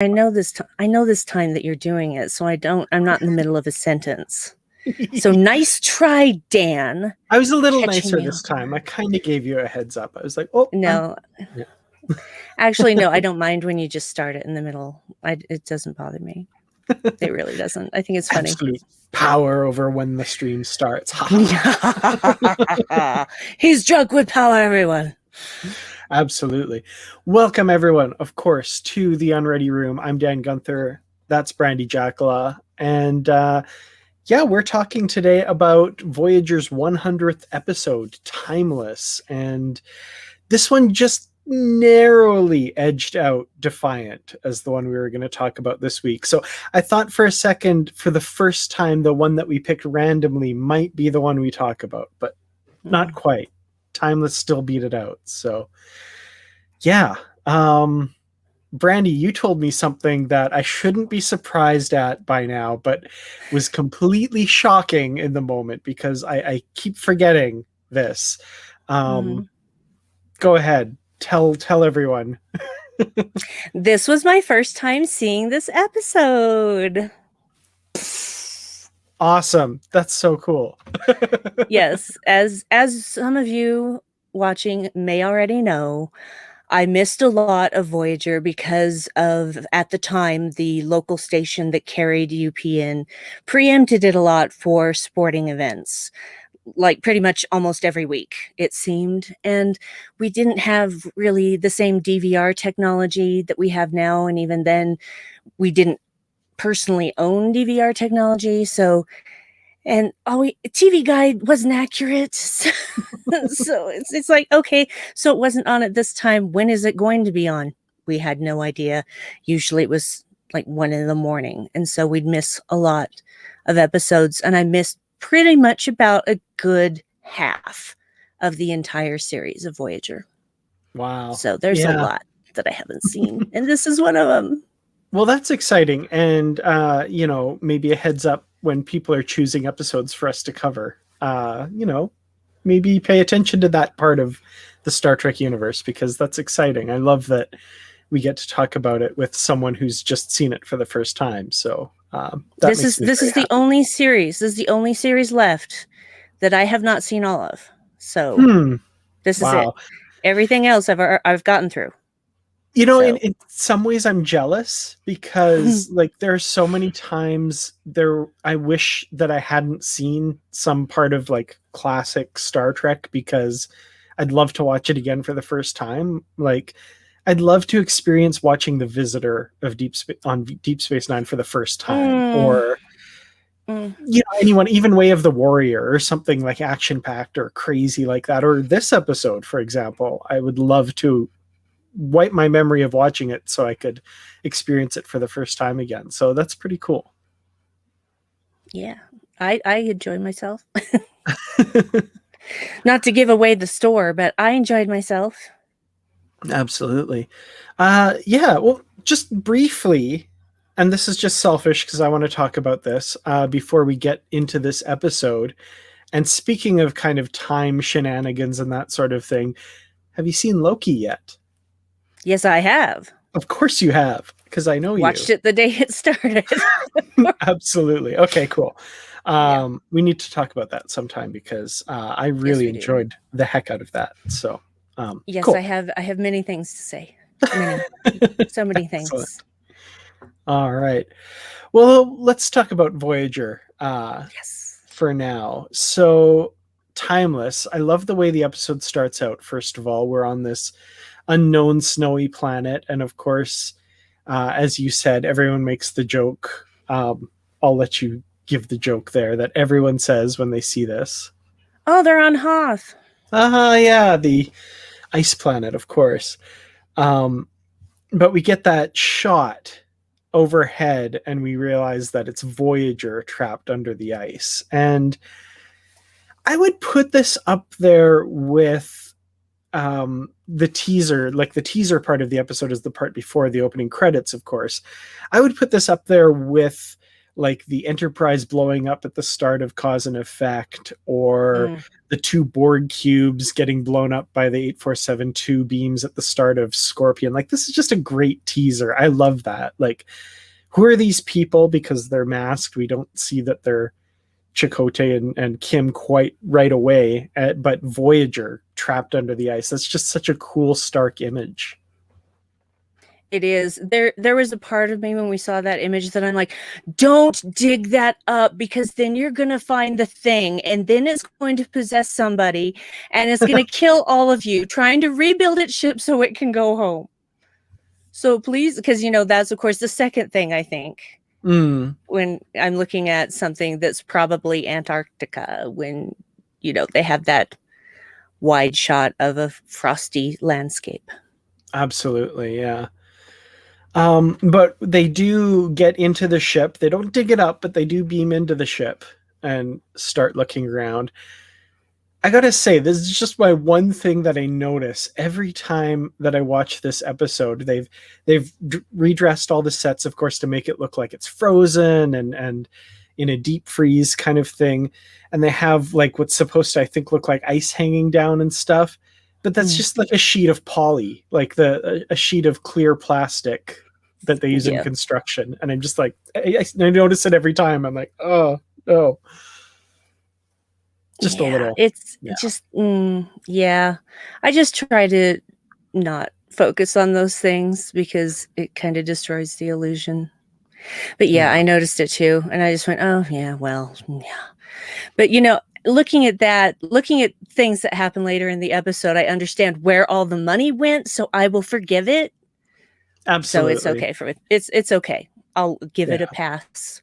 I know this time that you're doing it, so I'm not in the middle of a sentence. So nice try, Dan. I was a little nicer this time. I kind of gave you a heads up. I was like, oh. No. Yeah. Actually, no, I don't mind when you just start it in the middle. It doesn't bother me. It really doesn't. I think it's funny. Absolute power over when the stream starts. He's drunk with power, everyone. Absolutely. Welcome, everyone, of course, to the Unready Room. I'm Dan Gunther. That's Brandi, Jackola. And we're talking today about Voyager's 100th episode, Timeless. And this one just narrowly edged out Defiant as the one we were going to talk about this week. So I thought for a second, for the first time, the one that we picked randomly might be the one we talk about, but not quite. Timeless still beat it out. So yeah. Brandi, you told me something that I shouldn't be surprised at by now, but was completely shocking in the moment because I keep forgetting this. Go ahead. Tell everyone. This was my first time seeing this episode. Awesome. That's so cool. Yes, as some of you watching may already know, I missed a lot of Voyager because of, at the time, the local station that carried UPN preempted it a lot for sporting events, like pretty much almost every week, it seemed. And we didn't have really the same DVR technology that we have now. And even then, we didn't personally own DVR technology. So, and TV Guide wasn't accurate. So it's like, okay, so it wasn't on at this time. When is it going to be on? We had no idea. Usually it was like 1 a.m. And so we'd miss a lot of episodes. And I missed pretty much about a good half of the entire series of Voyager. Wow. So there's a lot that I haven't seen. And this is one of them. Well, that's exciting. And, maybe a heads up when people are choosing episodes for us to cover, maybe pay attention to that part of the Star Trek universe, because that's exciting. I love that we get to talk about it with someone who's just seen it for the first time. So this is the only series. This is the only series left that I have not seen all of. So this is it. Everything else I've gotten through. In some ways I'm jealous because there are so many times I wish that I hadn't seen some part of classic Star Trek, because I'd love to watch it again for the first time. I'd love to experience watching The Visitor of on Deep Space Nine for the first time, or anyone, even Way of the Warrior or something like action-packed or crazy like that, or this episode, for example. I would love to wipe my memory of watching it so I could experience it for the first time again. So that's pretty cool. Yeah, I enjoyed myself. Not to give away the store, but I enjoyed myself. Absolutely. Well, just briefly, and this is just selfish because I want to talk about this before we get into this episode. And speaking of kind of time shenanigans and that sort of thing, have you seen Loki yet? Yes, I have. Of course you have, because I know Watched it the day it started. Absolutely. Okay, cool. We need to talk about that sometime, because I really enjoyed the heck out of that. So yes, cool. I have many things to say. So many things. Excellent. All right. Well, let's talk about Voyager for now. So Timeless. I love the way the episode starts out. First of all, we're on this unknown snowy planet, and of course, as you said, everyone makes the joke. I'll let you give the joke there that everyone says when they see this. Oh, they're on Hoth. Yeah, the ice planet, of course. But we get that shot overhead and we realize that it's Voyager trapped under the ice. And I would put this up there with the teaser. The teaser part of the episode is the part before the opening credits, of course. I would put this up there with like the Enterprise blowing up at the start of Cause and Effect, or Mm. the two Borg cubes getting blown up by the 8472 beams at the start of Scorpion. Like, this is just a great teaser. I love that. Like, who are these people? Because they're masked. We don't see that they're Chakotay and Kim quite right away, but Voyager trapped under the ice. That's just such a cool, stark image. It is. There was a part of me when we saw that image that I'm like, don't dig that up, because then you're going to find the thing, and then it's going to possess somebody, and it's going to kill all of you trying to rebuild its ship so it can go home. So please, because that's of course the second thing I think when I'm looking at something that's probably Antarctica, when they have that wide shot of a frosty landscape. Absolutely, yeah. But they do get into the ship. They don't dig it up, but they do beam into the ship and start looking around. I gotta say, this is just my one thing that I notice every time that I watch this episode. They've redressed all the sets, of course, to make it look like it's frozen and in a deep freeze kind of thing. And they have like what's supposed to, I think, look like ice hanging down and stuff. But that's just like a sheet of poly, like a sheet of clear plastic that they use in construction. And I'm just like, I notice it every time. I'm like, oh no. Just a little. It's just, I just try to not focus on those things because it kind of destroys the illusion. But I noticed it too. And I just went, oh yeah, well, yeah. But looking at things that happen later in the episode, I understand where all the money went, so I will forgive it. Absolutely. So it's okay for it. It's okay. I'll give it a pass.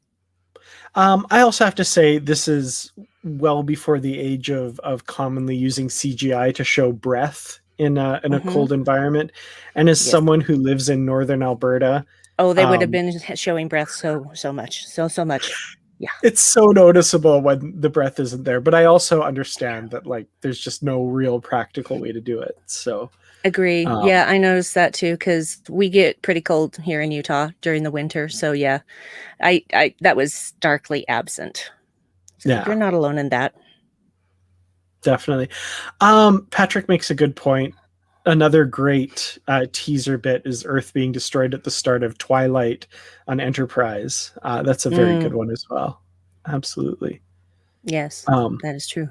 I also have to say, this is well before the age of commonly using CGI to show breath in a cold environment. And as someone who lives in northern Alberta, they would have been showing breath so much. So much. Yeah. It's so noticeable when the breath isn't there. But I also understand that like there's just no real practical way to do it. So agree. I noticed that too, because we get pretty cold here in Utah during the winter. So I that was starkly absent. So you're not alone in that. Definitely. Patrick makes a good point. Another great teaser bit is Earth being destroyed at the start of Twilight on Enterprise. That's a very good one as well. Absolutely. Yes, that is true.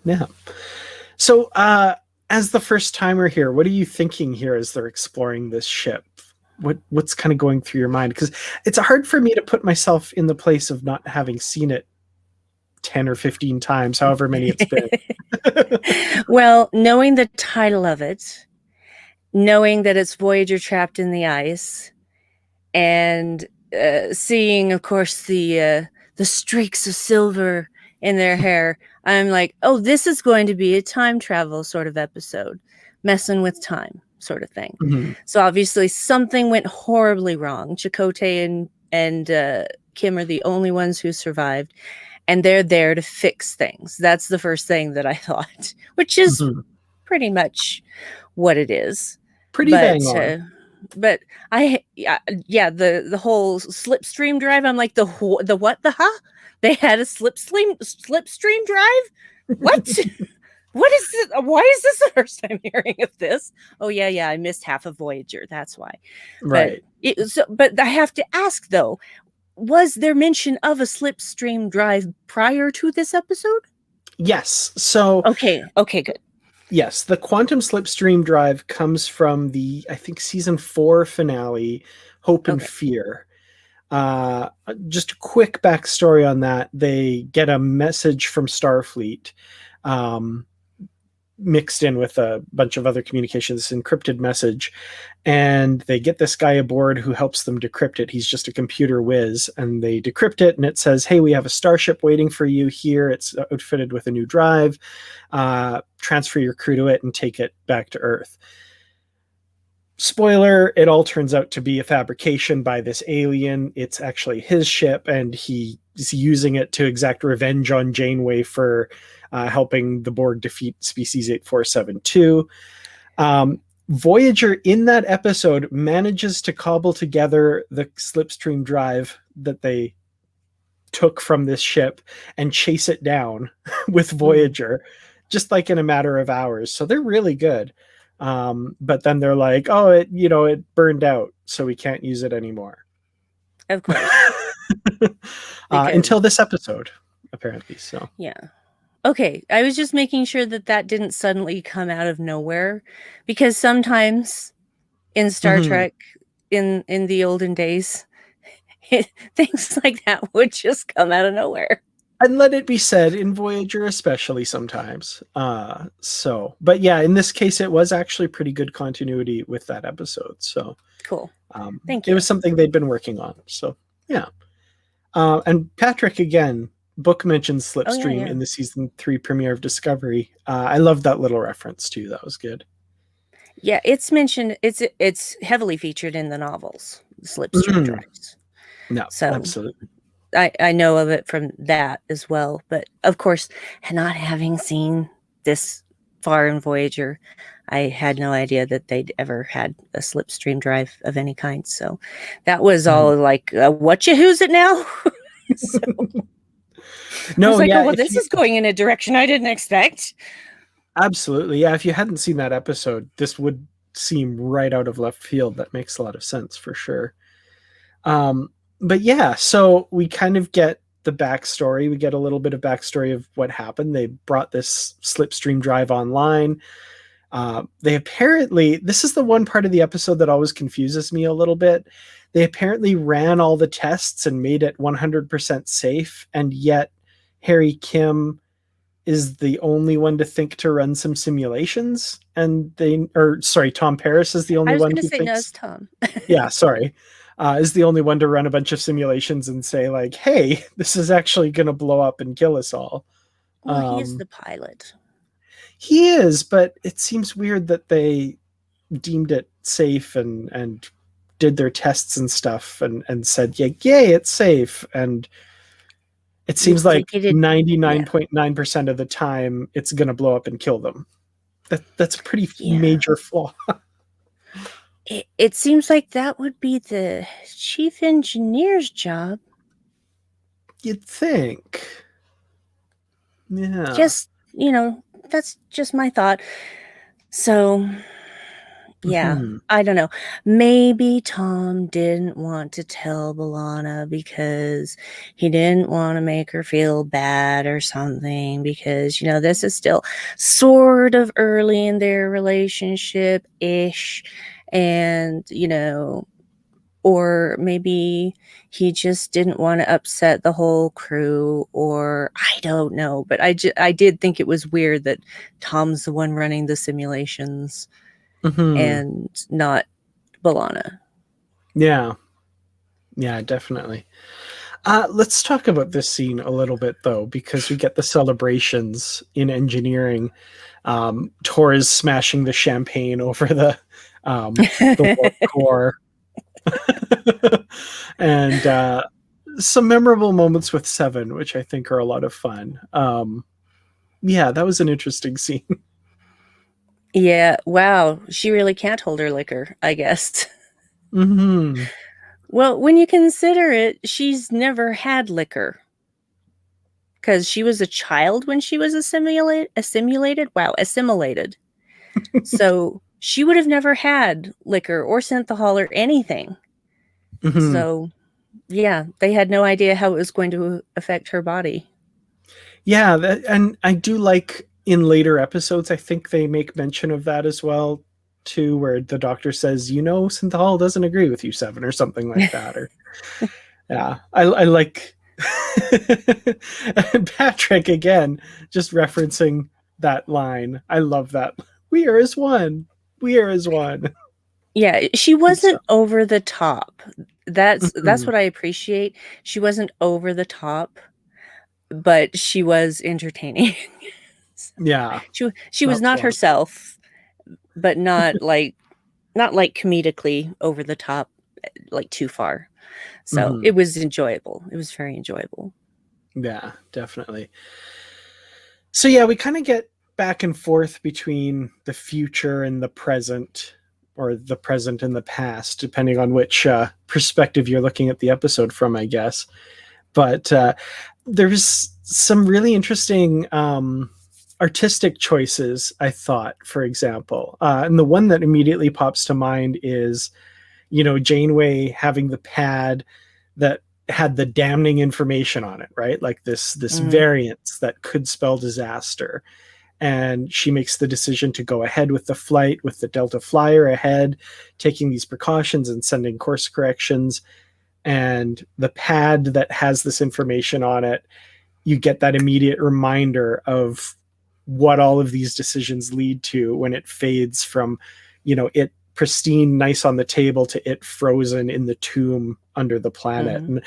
Yeah. So as the first timer here, what are you thinking here as they're exploring this ship? What's kind of going through your mind? Because it's hard for me to put myself in the place of not having seen it 10 or 15 times, however many it's been. Well, knowing the title of it, knowing that it's Voyager trapped in the ice, and seeing, of course, the streaks of silver in their hair, I'm like, oh, this is going to be a time travel sort of episode, messing with time sort of thing. Mm-hmm. So obviously something went horribly wrong. Chakotay and Kim are the only ones who survived, and they're there to fix things. That's the first thing that I thought, which is pretty much what it is. Pretty bang on. But the whole slipstream drive, I'm like, the what, the huh? They had a slipstream drive? What? What is this? Why is this the first time hearing of this? Oh yeah, I missed half of Voyager. That's why. Right. But I have to ask though, was there mention of a slipstream drive prior to this episode? Yes. So okay, good. Yes, the quantum slipstream drive comes from the, I think, season 4 finale, Hope and Fear. Just a quick backstory on that. They get a message from Starfleet, mixed in with a bunch of other communications, encrypted message, and they get this guy aboard who helps them decrypt it. He's just a computer whiz, and they decrypt it, and it says, hey, we have a starship waiting for you here. It's outfitted with a new drive. Transfer your crew to it and take it back to Earth. Spoiler, it all turns out to be a fabrication by this alien. It's actually his ship, and he is using it to exact revenge on Janeway for helping the Borg defeat Species 8472. Voyager, in that episode, manages to cobble together the slipstream drive that they took from this ship and chase it down with Mm, Voyager, just like in a matter of hours. So they're really good. But then they're like, oh, it burned out, so we can't use it anymore. of course, because Until this episode, apparently. So, yeah. Okay, I was just making sure that that didn't suddenly come out of nowhere, because sometimes in Star mhm. Trek, in the olden days, things like that would just come out of nowhere. And let it be said, in Voyager, especially sometimes. But yeah, in this case, it was actually pretty good continuity with that episode. So, Cool. Thank it you. was something they'd been working on. So, yeah. And Patrick, again, book mentions Oh yeah, Slipstream yeah. in the season 3 premiere of Discovery. I love that little reference too. That was good. Yeah, it's mentioned, it's heavily featured in the novels, slipstream Mhm. drives. No, So absolutely. I know of it from that as well. But of course, not having seen this far in Voyager, I had no idea that they'd ever had a slipstream drive of any kind. So that was Mhm. all like, what you who's it now? So I was No, like, oh, yeah, well, if this you is going in a direction I didn't expect. absolutely, yeah, if you hadn't seen that episode, this would seem right out of left field. That makes a lot of sense for sure. Um, but yeah, so we kind of get the backstory. We get a little bit of backstory of what happened. They brought this slipstream drive online. They apparently, this is the one part of the episode that always confuses me a little bit. They apparently ran all the tests and made it 100% safe, and yet Harry Kim is the only one to think to run some simulations. And Tom Paris is the I only was one going to who say, no, thinks, it's Tom. yeah, sorry, is the only one to run a bunch of simulations and say, like, hey, this is actually going to blow up and kill us all. Well, he is Um, the pilot. he is, but it seems weird that they deemed it safe and did their tests and stuff and said, yeah, yay, it's safe. And it You seems like think it'd, yeah, 99.9% of the time it's going to blow up and kill them. That's a pretty yeah. major flaw. It seems like that would be the chief engineer's job. You'd think. Yeah. Just, that's just my thought. So, yeah, Hmm. I don't know. Maybe Tom didn't want to tell Balana because he didn't want to make her feel bad or something, because, this is still sort of early in their relationship ish. And, or maybe he just didn't want to upset the whole crew, or I don't know. But I did think it was weird that Tom's the one running the simulations Hmm. and not Balana. Yeah. Yeah, definitely. Let's talk about this scene a little bit, though, because we get the celebrations in engineering. Torres smashing the champagne over the warp core, and some memorable moments with Seven, which I think are a lot of fun. Yeah, that was an interesting scene. Yeah, wow, she really can't hold her liquor, I guess. Hmm. Well, when you consider it, she's never had liquor because she was a child when she was assimilated. So she would have never had liquor or synthahol or anything. Hmm. So yeah, they had no idea how it was going to affect her body. Yeah, and I do like in later episodes. I think they make mention of that as well, too, where the doctor says, Synthahol doesn't agree with you, Seven, or something like that. Or yeah, I like and Patrick again, just referencing that line. I love that. We are as one. We are as one. Yeah, she Good wasn't stuff. over the top. That's Mhm. what I appreciate. She wasn't over the top, but she was entertaining. Yeah, She was that was a not lot of fun. herself, but not like comedically over the top, like too far. So Mhm. it was enjoyable. It was very enjoyable. Yeah, definitely. So yeah, we kind of get back and forth between the future and the present, or the present and the past, depending on which perspective you're looking at the episode from, I guess. But there's some really interesting artistic choices, I thought, for example. And the one that immediately pops to mind is, Janeway having the pad that had the damning information on it, right? Like this variance that could spell disaster. And she makes the decision to go ahead with the flight with the Delta Flyer ahead, taking these precautions and sending course corrections. And the pad that has this information on it, you get that immediate reminder of what all of these decisions lead to when it fades from, it pristine, nice on the table to it frozen in the tomb under the planet. And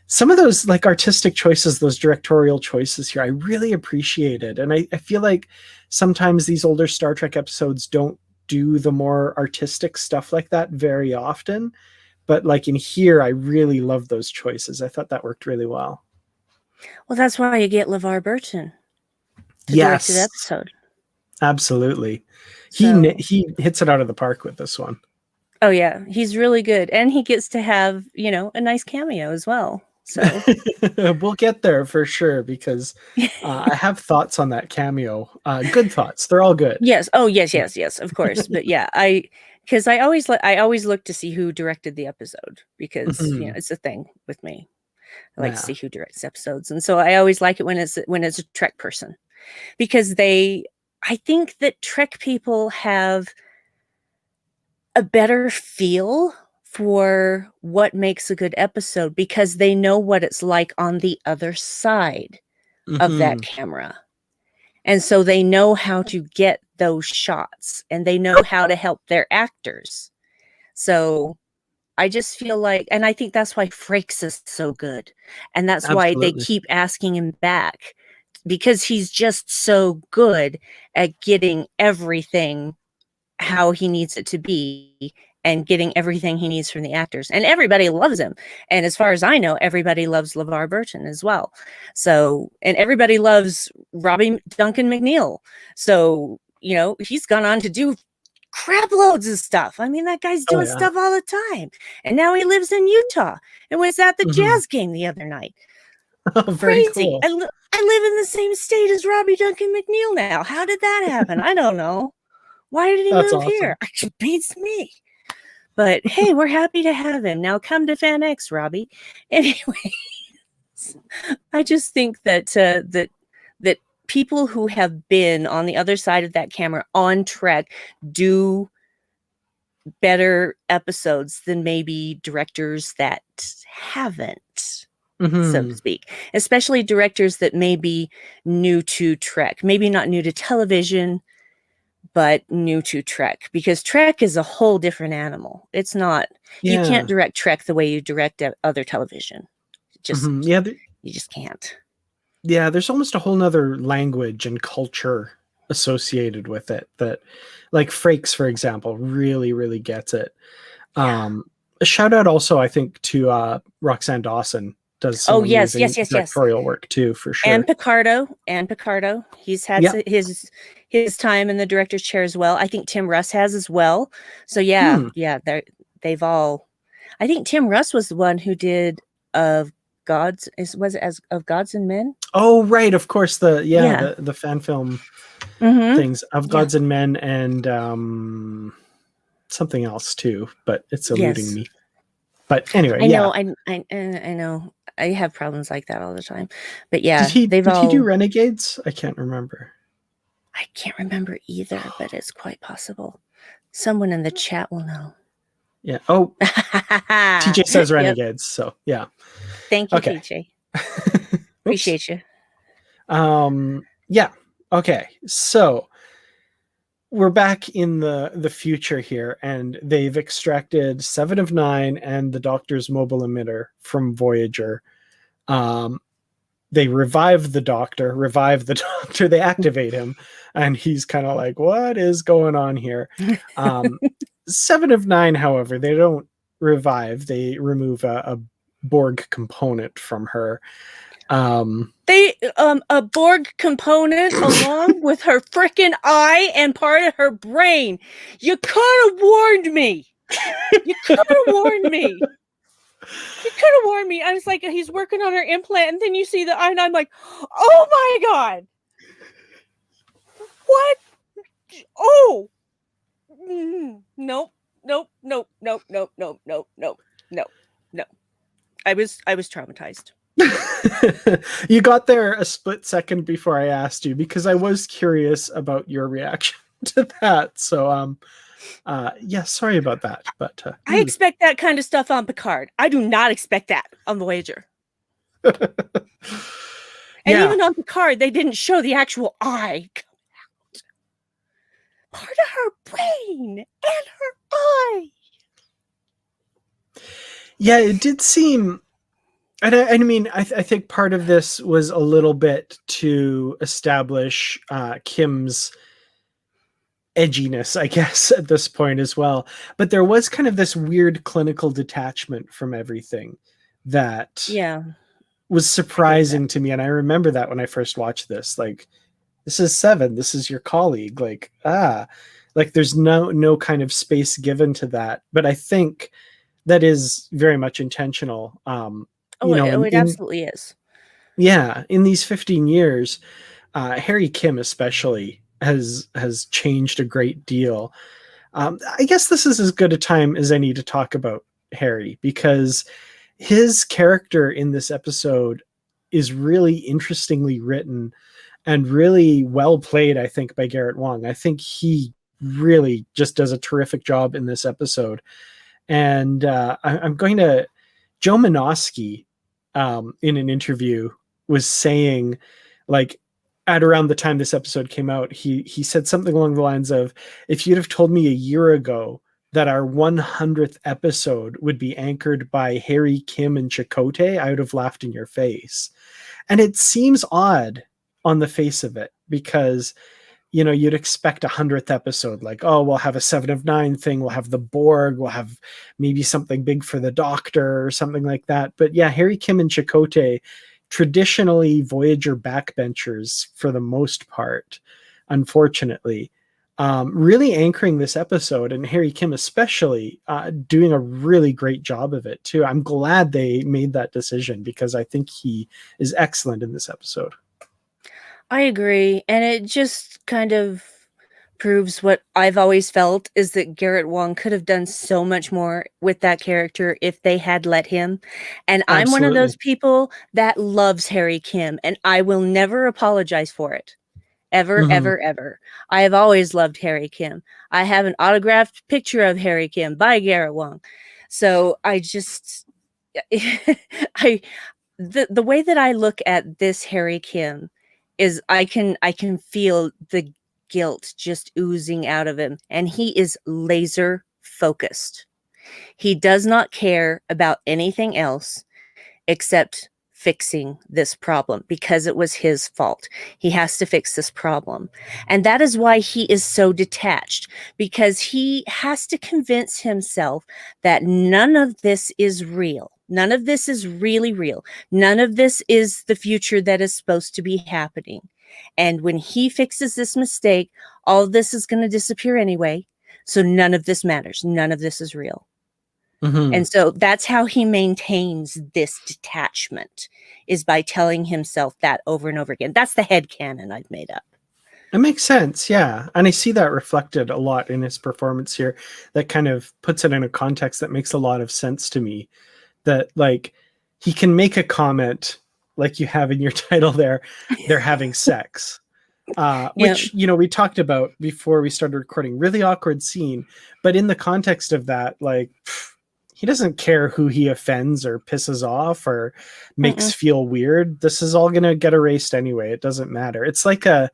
some of those like artistic choices, those directorial choices here, I really appreciated. And I feel like sometimes these older Star Trek episodes don't do the more artistic stuff like that very often. But like in here, I really love those choices. I thought that worked really well. Well, that's why you get LeVar Burton to direct the episode. Absolutely. So, he hits it out of the park with this one. Oh yeah, he's really good. And he gets to have, a nice cameo as well. So we'll get there for sure, because I have thoughts on that cameo. Good thoughts. They're all good. Yes. Oh, yes, of course. But yeah, I always look to see who directed the episode, because it's a thing with me. I like to see who directs episodes, and so I always like it when it's a Trek person, because I think that Trek people have a better feel for what makes a good episode, because they know what it's like on the other side of that camera. And so they know how to get those shots, and they know how to help their actors. So I just feel like, and I think that's why Frakes is so good. And that's why they keep asking him back, because he's just so good at getting everything how he needs it to be, and getting everything he needs from the actors. And everybody loves him. And as far as I know, everybody loves LeVar Burton as well. So, and everybody loves Robbie Duncan McNeil. So, he's gone on to do crap loads of stuff. I mean, that guy's doing stuff all the time. And now he lives in Utah and was at the Jazz game the other night. Crazy. Cool. I live in the same state as Robbie Duncan McNeil now. How did that happen? I don't know. Why did he move here? It beats me. But hey, we're happy to have him. Now come to Fan X, Robbie. Anyway, I just think that that people who have been on the other side of that camera on Trek do better episodes than maybe directors that haven't, so to speak. Especially directors that may be new to Trek, maybe not new to television, but new to Trek, because Trek is a whole different animal. It's not, you can't direct Trek the way you direct other television. Just, you just can't. Yeah, there's almost a whole nother language and culture associated with it that, like Frakes, for example, really, really gets it. A shout out also, I think, to Roxanne Dawson. Does some amazing directorial work too, for sure. And Picardo. He's had his time in the director's chair as well. I think Tim Russ has as well. So they've all. I think Tim Russ was the one who did of Gods. Was it as of Gods and Men? Oh right, of course the fan film things of Gods and Men, and something else too, but it's eluding me. But anyway, I know. I have problems like that all the time. But yeah, did he do Renegades? I can't remember. I can't remember either, but it's quite possible. Someone in the chat will know. Yeah. Oh, TJ says Renegades. So yeah. Thank you, TJ. Appreciate you. Yeah. Okay. So we're back in the future here, and they've extracted 7 of 9 and the Doctor's mobile emitter from Voyager. They revive the Doctor, they activate him, and he's kind of like, what is going on here? 7 of 9, however, they don't revive. They remove a Borg component from her. A Borg component along with her freaking eye and part of her brain. You could have warned me. You could have warned me. You could to warn me. I was like, he's working on her implant, and then you see the eye, and I'm like, oh my God. What? Oh. Nope. Nope. Nope. Nope. Nope. Nope. Nope. Nope. No. No. I was traumatized. You got there a split second before I asked you because I was curious about your reaction to that. So yeah, sorry about that. But I expect that kind of stuff on Picard. I do not expect that on Voyager. And yeah. even on Picard, they didn't show the actual eye coming out. Part of her brain and her eye. Yeah, it did seem. And I mean, I think part of this was a little bit to establish Kim's edginess, I guess, at this point as well. But there was kind of this weird clinical detachment from everything that was surprising to me. And I remember that when I first watched this, like, this is Seven, this is your colleague. Like, like there's no kind of space given to that. But I think that is very much intentional. It absolutely is. Yeah, in these 15 years, Harry Kim especially has changed a great deal. I guess this is as good a time as any to talk about Harry because his character in this episode is really interestingly written and really well played, I think, by Garrett Wang. I think he really just does a terrific job in this episode. And I'm going to Joe Minosky in an interview was saying, like, at around the time this episode came out, he said something along the lines of, if you'd have told me a year ago that our 100th episode would be anchored by Harry, Kim, and Chakotay, I would have laughed in your face. And it seems odd on the face of it because, you know, you'd expect 100th episode, like, oh, we'll have a 7 of 9 thing, we'll have the Borg, we'll have maybe something big for the Doctor or something like that. But yeah, Harry, Kim, and Chakotay, traditionally Voyager backbenchers for the most part, unfortunately, really anchoring this episode, and Harry Kim especially doing a really great job of it too. I'm glad they made that decision because I think he is excellent in this episode. I agree, and it just kind of proves what I've always felt is that Garrett Wang could have done so much more with that character if they had let him. And I'm Absolutely. one of those people that loves Harry Kim, and I will never apologize for it. Ever, ever, ever. I have always loved Harry Kim. I have an autographed picture of Harry Kim by Garrett Wang. So I just the way that I look at this Harry Kim is I can feel the guilt just oozing out of him, and he is laser focused. He does not care about anything else except fixing this problem because it was his fault. He has to fix this problem. And that is why he is so detached, because he has to convince himself that none of this is real. None of this is really real. None of this is the future that is supposed to be happening. And when he fixes this mistake, all of this is going to disappear anyway. So none of this matters. None of this is real. And so that's how he maintains this detachment, is by telling himself that over and over again. That's the headcanon I've made up. It makes sense, yeah. And I see that reflected a lot in his performance here. That kind of puts it in a context that makes a lot of sense to me. That, like, he can make a comment, like you have in your title there, they're having sex. Which, you know, we talked about before we started recording. Really awkward scene. But in the context of that, like, he doesn't care who he offends or pisses off or makes feel weird. This is all going to get erased anyway. It doesn't matter. It's like an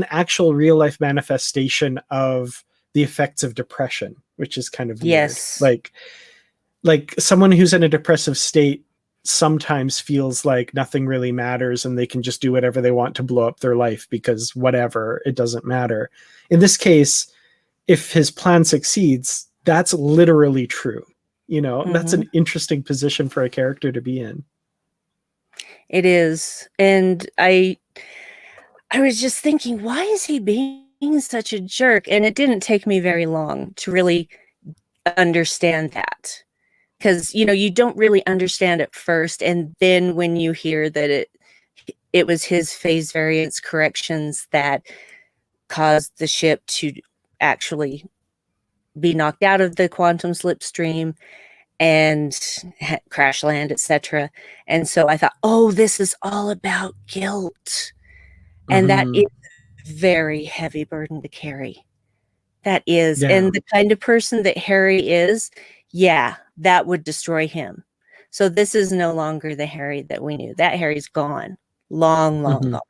actual real life manifestation of the effects of depression, which is kind of weird. Yes. Like someone who's in a depressive state sometimes feels like nothing really matters and they can just do whatever they want to blow up their life because whatever, it doesn't matter. In this case, if his plan succeeds, that's literally true. You know, that's an interesting position for a character to be in. It is. And I was just thinking, why is he being such a jerk? And it didn't take me very long to really understand that. because you don't really understand at first, and then when you hear that it was his phase variance corrections that caused the ship to actually be knocked out of the quantum slipstream and crash land, etc. And so I thought, oh, this is all about guilt. And that is Mm-hmm. a very heavy burden to carry. That is. Yeah. And the kind of person that Harry is, yeah, that would destroy him. So this is no longer the Harry that we knew. That Harry's gone. Long, long Mm-hmm. gone.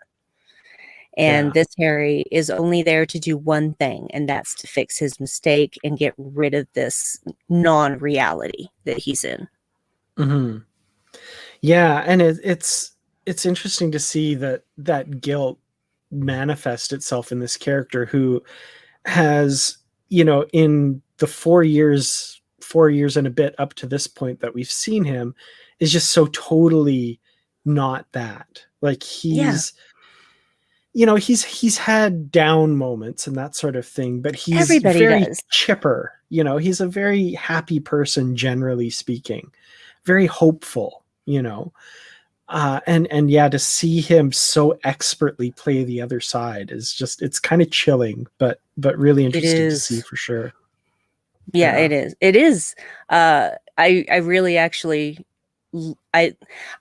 And Yeah. this Harry is only there to do one thing, and that's to fix his mistake and get rid of this non-reality that he's in. Mm-hmm. Yeah, and it's interesting to see that guilt manifest itself in this character who has, in the 4 years and a bit up to this point that we've seen him, is just so totally not that. Like Yeah, he's had down moments and that sort of thing, but he's everybody very does. chipper. He's a very happy person, generally speaking, very hopeful. And yeah, to see him so expertly play the other side is just, it's kind of chilling, but really It interesting to see is. for sure. Yeah, Yeah. it is. It is. I really actually I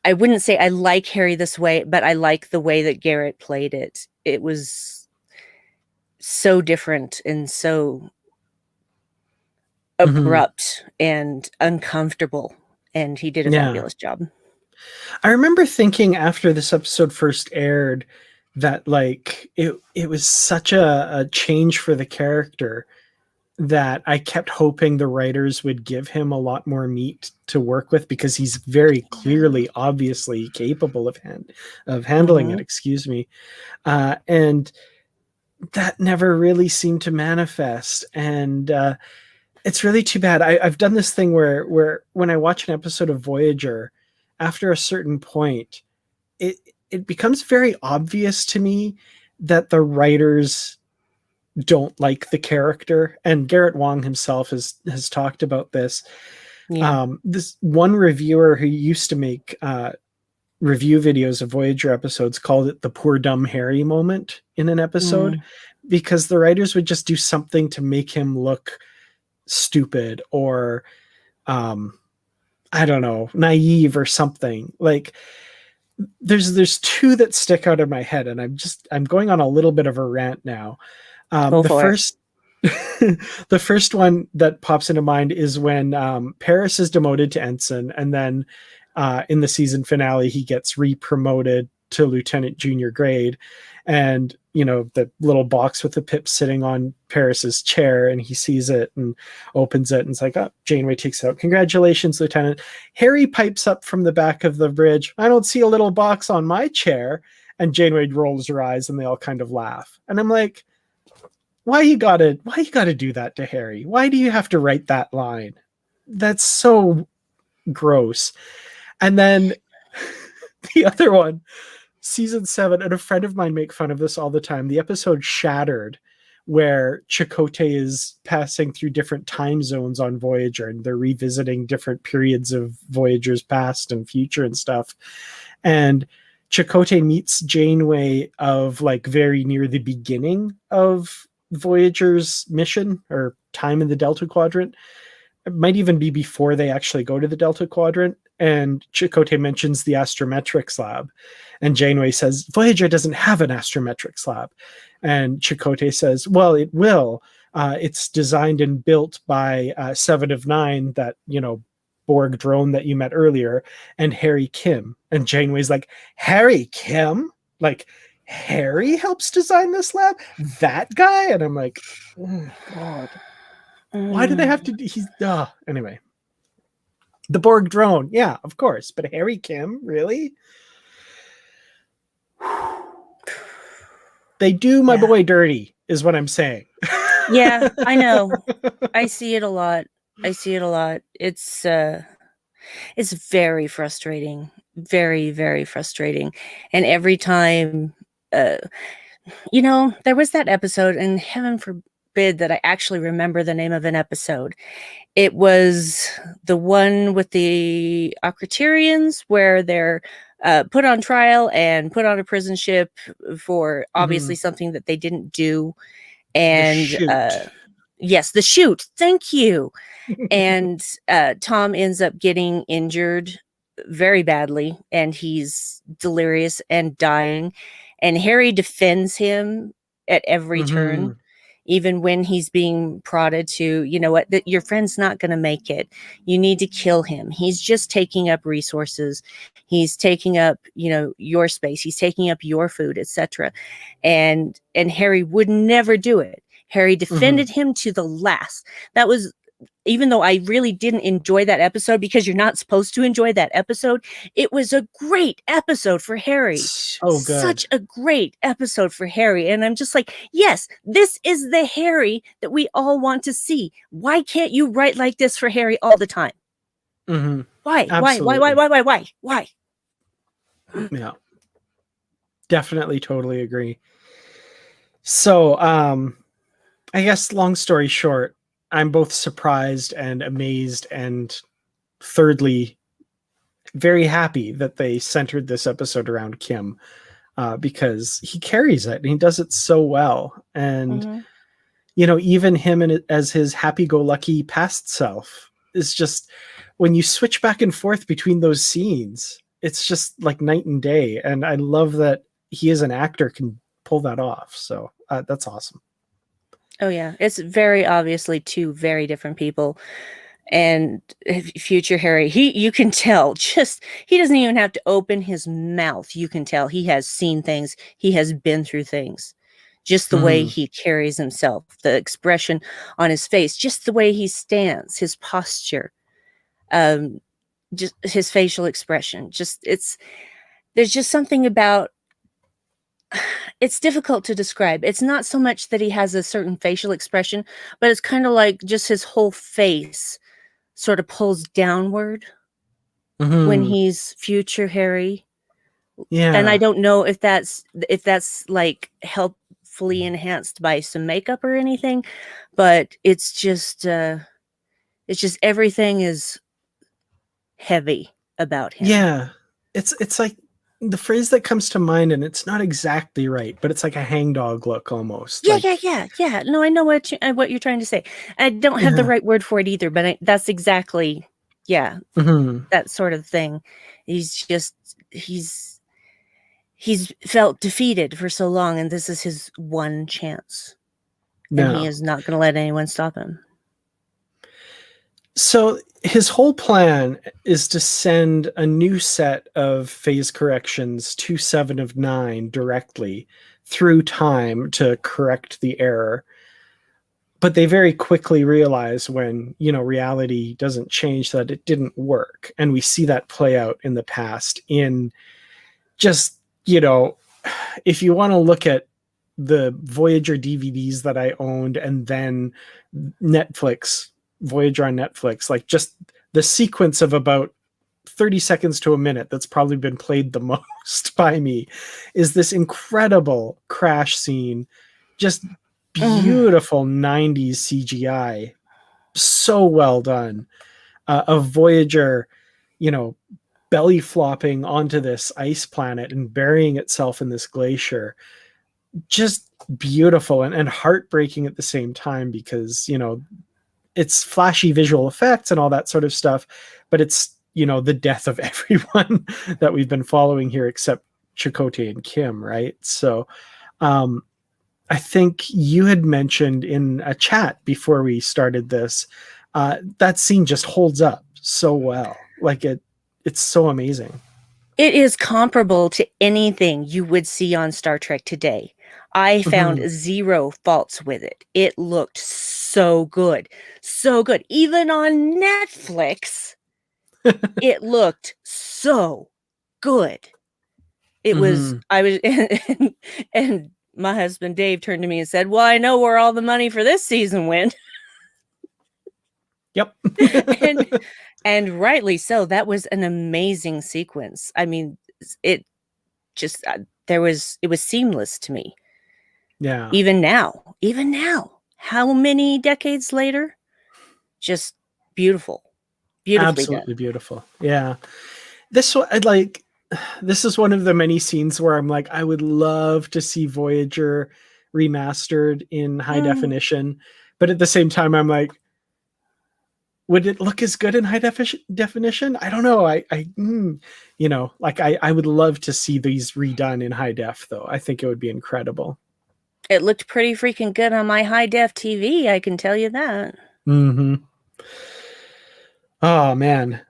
I wouldn't say I like Harry this way, but I like the way that Garrett played it. It was so different and so Hmm. abrupt and uncomfortable, and he did a Yeah. fabulous job. I remember thinking after this episode first aired that like it was such a change for the character that I kept hoping the writers would give him a lot more meat to work with, because he's very Yeah. clearly, obviously capable of handling it. Mhm. Excuse me. And that never really seemed to manifest, and it's really too bad. I've done this thing where when I watch an episode of Voyager, after a certain point, it it becomes very obvious to me that the writers don't like the character, and Garrett Wang himself has talked about this. Yeah. This one reviewer who used to make review videos of Voyager episodes called it the poor dumb Harry moment in an episode, Mm. because the writers would just do something to make him look stupid or um I don't know, naive or something. Like there's two that stick out in my head, and I'm going on a little bit of a rant now. Go The for it. first the first one that pops into mind is when Paris is demoted to ensign, and then in the season finale he gets re-promoted to lieutenant junior grade, and the little box with the pip sitting on Paris's chair, and he sees it and opens it, and it's like, oh, Janeway takes it out. Congratulations, Lieutenant. Harry pipes up from the back of the bridge, I don't see a little box on my chair. And Janeway rolls her eyes, and they all kind of laugh, and I'm like, why you gotta do that to Harry? Why do you have to write that line? That's so gross. And then the other one, season 7, and a friend of mine make fun of this all the time. The episode Shattered, where Chakotay is passing through different time zones on Voyager, and they're revisiting different periods of Voyager's past and future and stuff. And Chakotay meets Janeway of like very near the beginning of Voyager's mission or time in the Delta Quadrant. It might even be before they actually go to the Delta Quadrant. And Chakotay mentions the astrometrics lab. And Janeway says, Voyager doesn't have an astrometrics lab. And Chakotay says, well, it will. It's designed and built by Seven of Nine, that, Borg drone that you met earlier, and Harry Kim. And Janeway's like, Harry Kim? Like, Harry helps design this lab? That guy? And I'm like, oh, God. Why do they have to do, anyway. The Borg drone, yeah, of course. But Harry Kim, really? They do my Yeah. boy dirty, is what I'm saying. Yeah, I know. I see it a lot. I see it a lot. It's very frustrating. Very, very frustrating. And every time uh there was that episode, and heaven forbid that I actually remember the name of an episode. It was the one with the Ocraterians where they're put on trial and put on a prison ship for obviously something that they didn't do. The And shoot. yes, the shoot. Thank you. And Tom ends up getting injured very badly, and he's delirious and dying. And Harry defends him at every turn, even when he's being prodded to, you know what, that your friend's not going to make it. You need to kill him. He's just taking up resources. He's taking up, you know, your space. He's taking up your food, etc. And Harry would never do it. Harry defended him to the last. That was, even though I really didn't enjoy that episode, because you're not supposed to enjoy that episode, it was a great episode for Harry. So good. Such a great episode for Harry. And I'm just like, yes, this is the Harry that we all want to see. Why can't you write like this for Harry all the time? Why? Absolutely. Why? Yeah. Definitely totally agree. So, I guess long story short, I'm both surprised and amazed, and thirdly, very happy that they centered this episode around Kim, because he carries it and he does it so well. And, you know, even him as his happy-go-lucky past self is just, when you switch back and forth between those scenes, it's just like night and day. And I love that he as an actor can pull that off. So that's awesome. Oh yeah, it's very obviously two very different people. And future Harry, you can tell, just, he doesn't even have to open his mouth. You can tell he has seen things, he has been through things. Just the way he carries himself, the expression on his face, just the way he stands, his posture, just his facial expression. There's just something about, it's difficult to describe. It's not so much that he has a certain facial expression, but it's kind of like just his whole face sort of pulls downward when he's future Harry. Yeah. And I don't know if that's like helpfully enhanced by some makeup or anything, but it's just everything is heavy about him. Yeah. It's like the phrase that comes to mind, and it's not exactly right, but it's like a hangdog look almost. Yeah. No, I know what you're trying to say. I don't have the right word for it either, but that's exactly, that sort of thing. He's felt defeated for so long, and this is his one chance. And he is not going to let anyone stop him. So his whole plan is to send a new set of phase corrections to 7 of 9 directly through time to correct the error. But they very quickly realize, when, you know, reality doesn't change, that it didn't work. And we see that play out in the past in just, you know, if you want to look at the Voyager DVDs that I owned, and then Netflix, Voyager on Netflix, like just the sequence of about 30 seconds to a minute that's probably been played the most by me is this incredible crash scene. Just beautiful 90s CGI. So well done. Of Voyager, you know, belly flopping onto this ice planet and burying itself in this glacier. Just beautiful and heartbreaking at the same time, because, you know, it's flashy visual effects and all that sort of stuff, but it's, you know, the death of everyone that we've been following here except Chakotay and Kim, right? So I think you had mentioned in a chat before we started this, that scene just holds up so well. Like it's so amazing. It is comparable to anything you would see on Star Trek today. I found zero faults with it. It looked so good. So good. Even on Netflix, it looked so good. It was, and my husband Dave turned to me and said, "Well, I know where all the money for this season went." Yep. and rightly so. That was an amazing sequence. I mean, it was seamless to me. Yeah. Even now, how many decades later? Just beautiful. Beautifully done. Absolutely beautiful. Yeah. This one, this is one of the many scenes where I'm like, I would love to see Voyager remastered in high Mm. definition, but at the same time, I'm like, would it look as good in high definition? I don't know. I would love to see these redone in high def, though. I think it would be incredible. It looked pretty freaking good on my high def TV, I can tell you that. Mm-hmm. Oh man.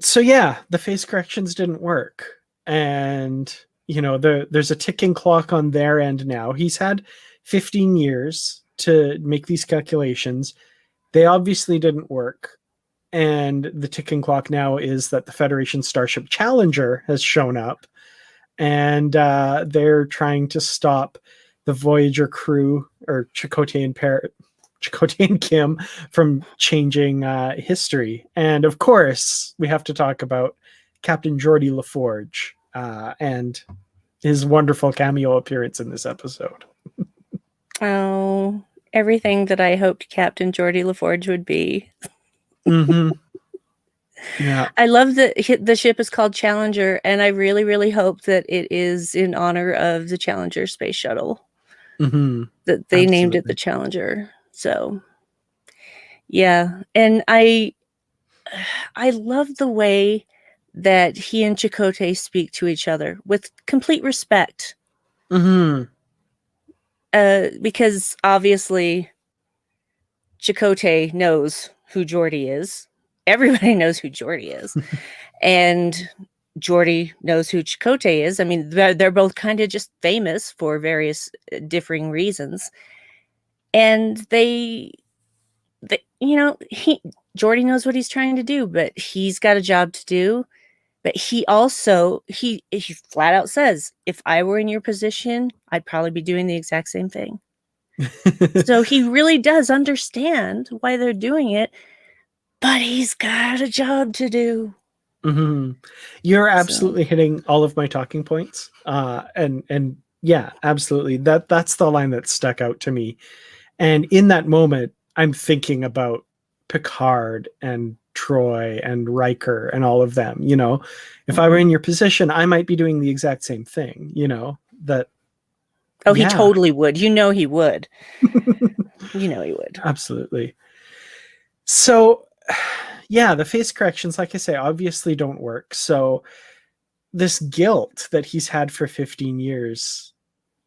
So yeah, the face corrections didn't work. And there's a ticking clock on their end now. He's had 15 years to make these calculations. They obviously didn't work. And the ticking clock now is that the Federation Starship Challenger has shown up, and they're trying to stop the Voyager crew, or Chakotay and Kim, from changing history. And of course, we have to talk about Captain Geordi LaForge and his wonderful cameo appearance in this episode. Oh, everything that I hoped Captain Geordi LaForge would be. Mm-hmm. Yeah. I love that the ship is called Challenger, and I really, really hope that it is in honor of the Challenger space shuttle. Mm-hmm. That they named it the Challenger. So, yeah, and I love the way that he and Chakotay speak to each other with complete respect. Mm-hmm. Because obviously Chakotay knows who Geordi is. Everybody knows who Geordi is. And Geordi knows who Chakotay is. I mean, they're both kind of just famous for various differing reasons. And Geordi knows what he's trying to do, but he's got a job to do. But he also, he flat out says, if I were in your position, I'd probably be doing the exact same thing. So he really does understand why they're doing it, but he's got a job to do. Mm-hmm. You're absolutely hitting all of my talking points. And yeah, absolutely. That's the line that stuck out to me. And in that moment, I'm thinking about Picard and Troy and Riker and all of them. If I were in your position, I might be doing the exact same thing. That. Oh, yeah. He totally would. He would. He would. Absolutely. So, yeah, the face corrections, like I say, obviously don't work. So this guilt that he's had for 15 years,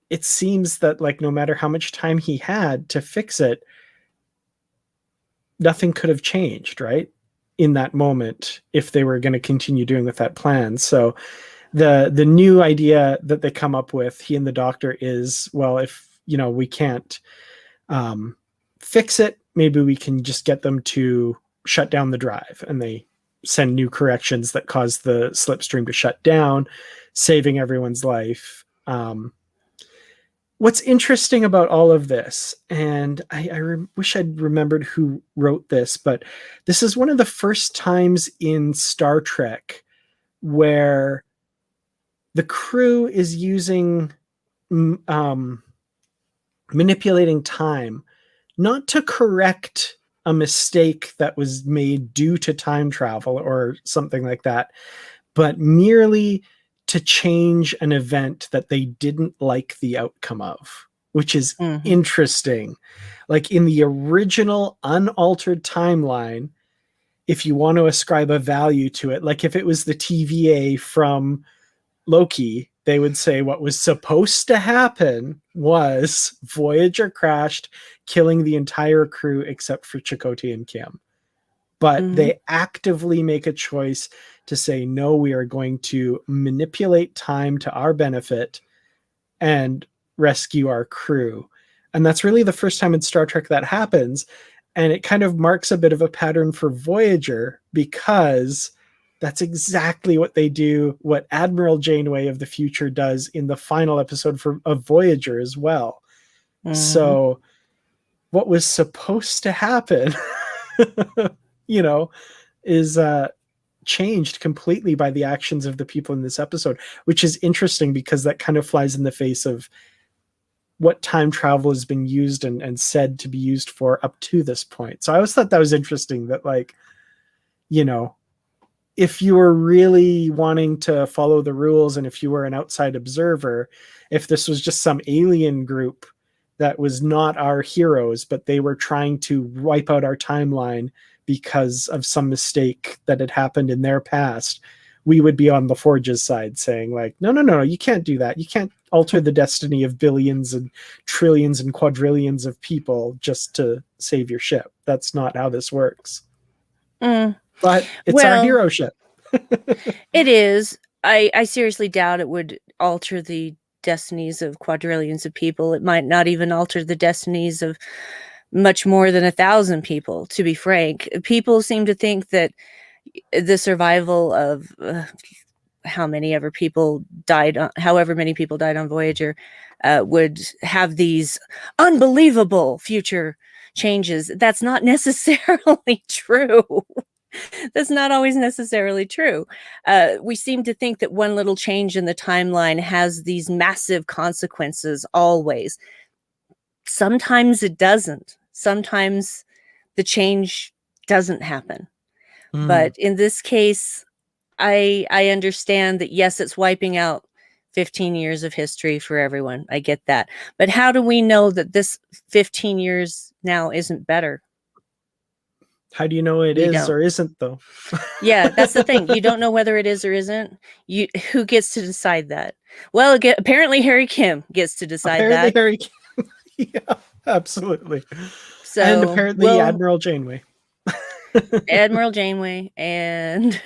it seems that no matter how much time he had to fix it, nothing could have changed, right? In that moment, if they were going to continue doing with that plan. So the new idea that they come up with, he and the doctor, is, well, if we can't fix it, maybe we can just get them to shut down the drive, and they send new corrections that cause the slipstream to shut down, saving everyone's life. What's interesting about all of this, and I wish I'd remembered who wrote this, but this is one of the first times in Star Trek where the crew is using manipulating time, not to correct a mistake that was made due to time travel or something like that, but merely to change an event that they didn't like the outcome of, which is interesting. Like in the original unaltered timeline, if you want to ascribe a value to it, like if it was the TVA from Loki, they would say what was supposed to happen was Voyager crashed, killing the entire crew except for Chakotay and Kim. But they actively make a choice to say, no, we are going to manipulate time to our benefit and rescue our crew. And that's really the first time in Star Trek that happens. And it kind of marks a bit of a pattern for Voyager, because that's exactly what they do, what Admiral Janeway of the future does in the final episode of Voyager as well. So what was supposed to happen is changed completely by the actions of the people in this episode, which is interesting because that kind of flies in the face of what time travel has been used and said to be used for up to this point. So I always thought that was interesting that, like, you know, if you were really wanting to follow the rules and if you were an outside observer, if this was just some alien group that was not our heroes, but they were trying to wipe out our timeline because of some mistake that had happened in their past, we would be on the Forge's side saying, like, no, no, no, you can't do that. You can't alter the destiny of billions and trillions and quadrillions of people just to save your ship. That's not how this works. But it's our hero ship. It is. I seriously doubt it would alter the destinies of quadrillions of people. It might not even alter the destinies of much more than 1,000 people, to be frank. People seem to think that the survival of however many people died on Voyager would have these unbelievable future changes. That's not necessarily true. That's not always necessarily true. We seem to think that one little change in the timeline has these massive consequences always. Sometimes it doesn't. Sometimes the change doesn't happen. But in this case, I understand that, yes, it's wiping out 15 years of history for everyone. I get that. But how do we know that this 15 years now isn't better? How do you know it is or isn't, though? Yeah, that's the thing. You don't know whether it is or isn't. Who gets to decide that? Well, apparently Harry Kim gets to decide that. Harry Kim. Yeah, absolutely. So, and apparently Admiral Janeway. Admiral Janeway and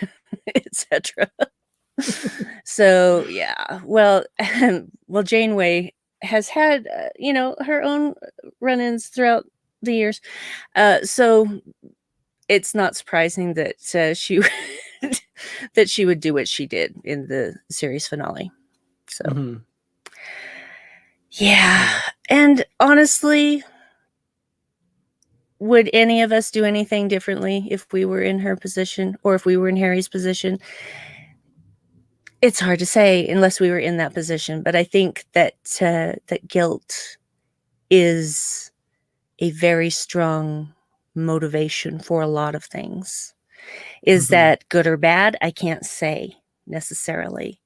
etc. So, yeah. Well, Janeway has had, her own run-ins throughout the years. So it's not surprising that she would do what she did in the series finale. So, yeah. And honestly, would any of us do anything differently if we were in her position or if we were in Harry's position? It's hard to say unless we were in that position. But I think that that guilt is a very strong motivation for a lot of things. Is that good or bad? I can't say necessarily.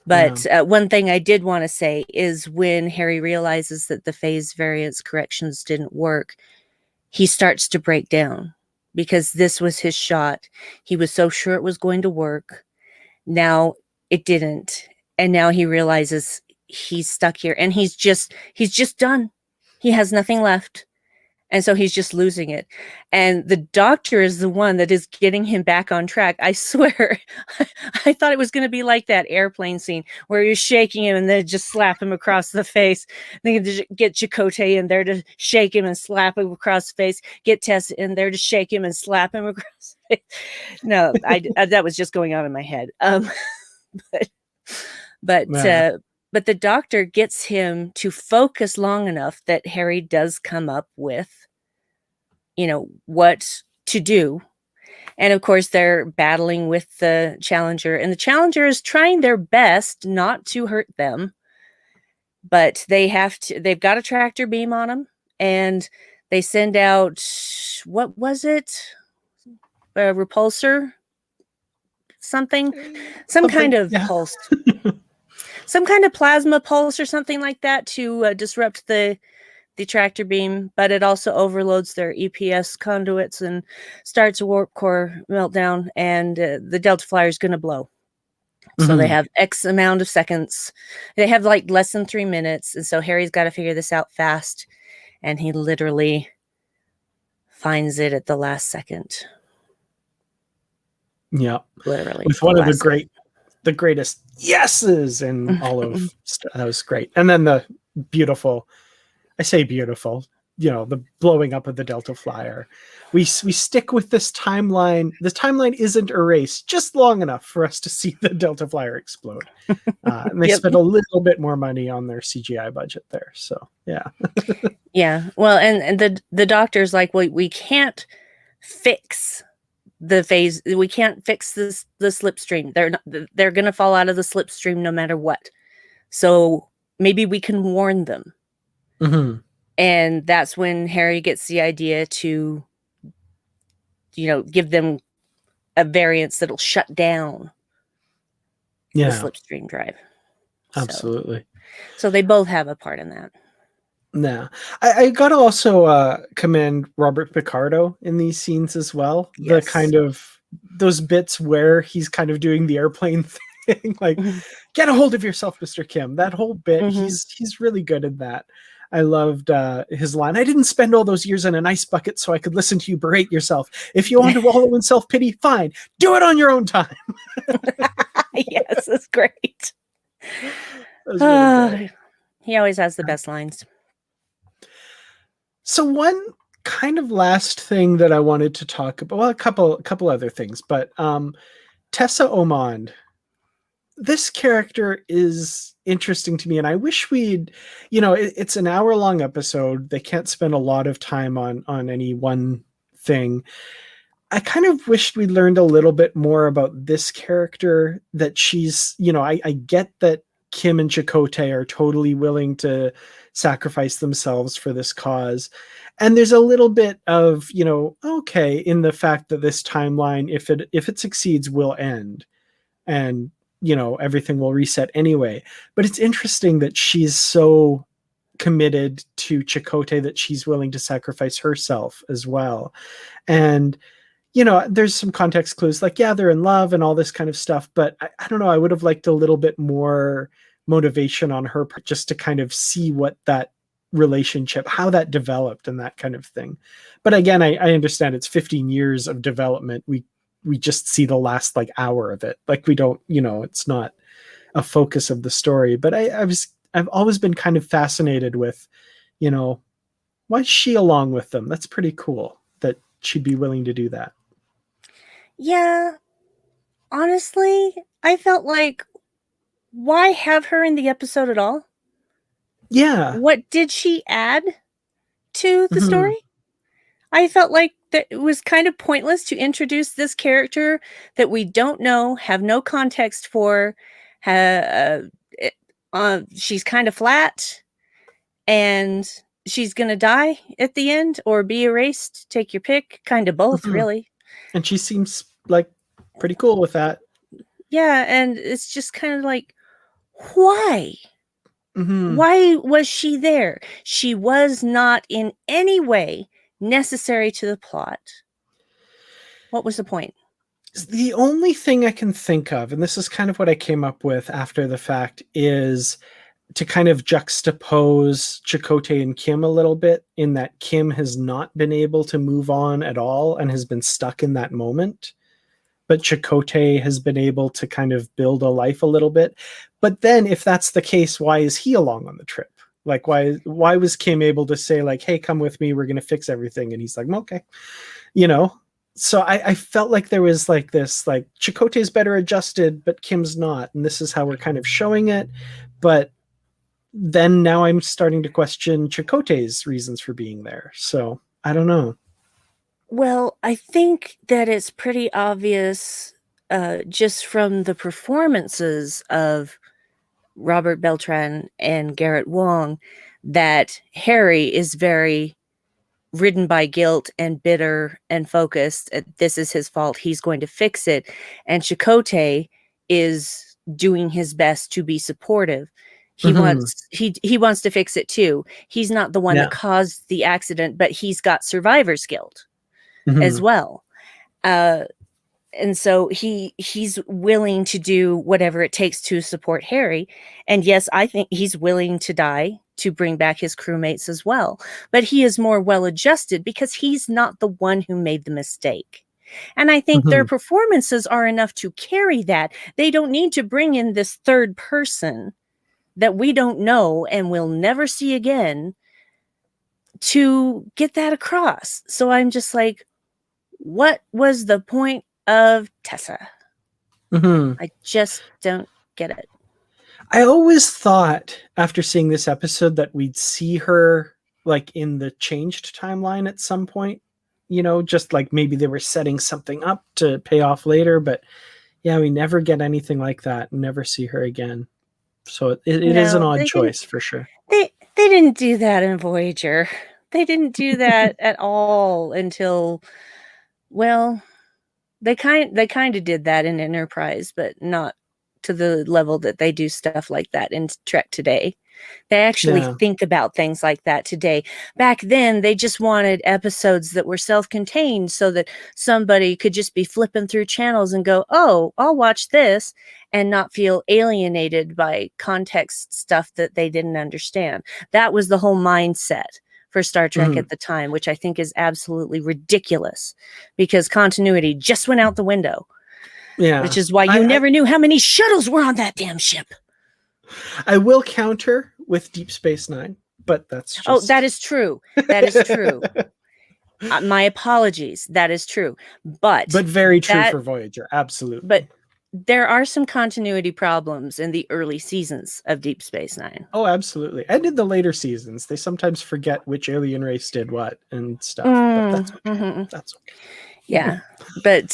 But one thing I did want to say is when Harry realizes that the phase variance corrections didn't work, he starts to break down because this was his shot. He was so sure it was going to work. Now it didn't. And now he realizes he's stuck here and he's just done. He has nothing left. And so he's just losing it. And the doctor is the one that is getting him back on track. I swear, I thought it was going to be like that airplane scene where you're shaking him and then just slap him across the face. Then get Chakotay in there to shake him and slap him across the face. Get Tess in there to shake him and slap him across the face. No, that was just going on in my head. But the doctor gets him to focus long enough that Harry does come up with, what to do. And of course, they're battling with the Challenger. And the Challenger is trying their best not to hurt them. But they've got a tractor beam on them. And they send out, what was it? A repulsor? Something? Some kind of pulse. Some kind of plasma pulse or something like that to disrupt the tractor beam, but it also overloads their EPS conduits and starts a warp core meltdown, and the Delta Flyer is going to blow. So they have X amount of seconds. They have like less than 3 minutes, and so Harry's got to figure this out fast, and he literally finds it at the last second. Yeah, literally with one of the greatest yeses in all of that was great. And then the beautiful, I say beautiful, the blowing up of the Delta Flyer. We stick with this timeline. The timeline isn't erased just long enough for us to see the Delta Flyer explode. And they spent a little bit more money on their CGI budget there. So yeah. Yeah. Well, and the doctor's like, well, we can't fix the phase. We can't fix the slipstream. They're going to fall out of the slipstream no matter what. So maybe we can warn them. Mm-hmm. And that's when Harry gets the idea to, give them a variance that'll shut down the Yeah, slipstream drive. So, absolutely. so they both have a part in that. Yeah, I gotta also commend Robert Picardo in these scenes as well. The Yes. kind of those bits where he's kind of doing the airplane thing, like Mhm. get a hold of yourself, Mr. Kim. That whole bit, Mhm. he's really good in that. I loved his line. I didn't spend all those years in an ice bucket so I could listen to you berate yourself. If you want to wallow in self pity, fine. Do it on your own time. Yes, that's great. That was really good. He always has the best lines. So one kind of last thing that I wanted to talk about, well, a couple other things, but Tessa Omond, this character is interesting to me, and I wish we'd, it's an hour-long episode. They can't spend a lot of time on any one thing. I kind of wished we learned a little bit more about this character, that she's, I get that Kim and Chakotay are totally willing to sacrifice themselves for this cause. And there's a little bit of, okay, in the fact that this timeline, if it succeeds, will end. And, everything will reset anyway. But it's interesting that she's so committed to Chakotay that she's willing to sacrifice herself as well. And there's some context clues like, yeah, they're in love and all this kind of stuff. But I don't know. I would have liked a little bit more motivation on her part, just to kind of see what that relationship, how that developed and that kind of thing. But again, I understand it's 15 years of development. We just see the last like hour of it. Like we don't, it's not a focus of the story. But I've always been kind of fascinated with, why is she along with them? That's pretty cool that she'd be willing to do that. Yeah, honestly, I felt like, why have her in the episode at all? Yeah. What did she add to the Mm-hmm. story? I felt like that it was kind of pointless to introduce this character that we don't know, have no context for. Uh, she's kind of flat, and she's gonna die at the end or be erased. Take your pick. Kind of both, Mm-hmm. really. And she seems like pretty cool with that. Yeah, and it's just kind of like, why? Mm-hmm. Why was she there? She was not in any way necessary to the plot. What was the point? The only thing I can think of, and this is kind of what I came up with after the fact, is to kind of juxtapose Chakotay and Kim a little bit, in that Kim has not been able to move on at all and has been stuck in that moment. But Chakotay has been able to kind of build a life a little bit. But then if that's the case, why is he along on the trip? Like why was Kim able to say like, hey, come with me, we're gonna fix everything? And he's like, okay. You know? So I felt like there was like this, like Chakotay's better adjusted, but Kim's not. And this is how we're kind of showing it. But then now I'm starting to question Chakotay's reasons for being there. So I don't know. Well, I think that it's pretty obvious, just from the performances of Robert Beltran and Garrett Wong, that Harry is very ridden by guilt and bitter and focused. This is his fault. He's going to fix it. And Chakotay is doing his best to be supportive. He Mm-hmm. wants to fix it too. He's not the one Yeah. that caused the accident, but he's got survivor's guilt as Mm-hmm. well. Uh, and so he's willing to do whatever it takes to support Harry. And yes, I think he's willing to die to bring back his crewmates as well. But he is more well adjusted because he's not the one who made the mistake. And I think their Mm-hmm. performances are enough to carry that. They don't need to bring in this third person that we don't know and will never see again to get that across. So I'm just like, what was the point of Tessa? Mm-hmm. I just don't get it. I always thought after seeing this episode that we'd see her like in the changed timeline at some point, just like maybe they were setting something up to pay off later. But yeah, we never get anything like that. Never see her again. So it is an No, odd they didn't. choice for sure. They They didn't do that in Voyager. They didn't do that at all until, well, they kind of did that in Enterprise, but not to the level that they do stuff like that in Trek today. They actually Yeah. think about things like that today. Back then, they just wanted episodes that were self-contained so that somebody could just be flipping through channels and go, oh, I'll watch this, and not feel alienated by context stuff that they didn't understand. That was the whole mindset for Star Trek Mhm. at the time, which I think is absolutely ridiculous because continuity just went out the window, which Yeah. is why you never knew how many shuttles were on that damn ship. I will counter with Deep Space Nine, but that's Oh, just. that is true. That is true. My apologies. That is true. But But very true that for Voyager. but Absolutely. there are some continuity problems in the early seasons of Deep Space Nine. Oh, absolutely. And in the later seasons, they sometimes forget which alien race did what and stuff. But that's okay. Mm-hmm. That's okay. Yeah, but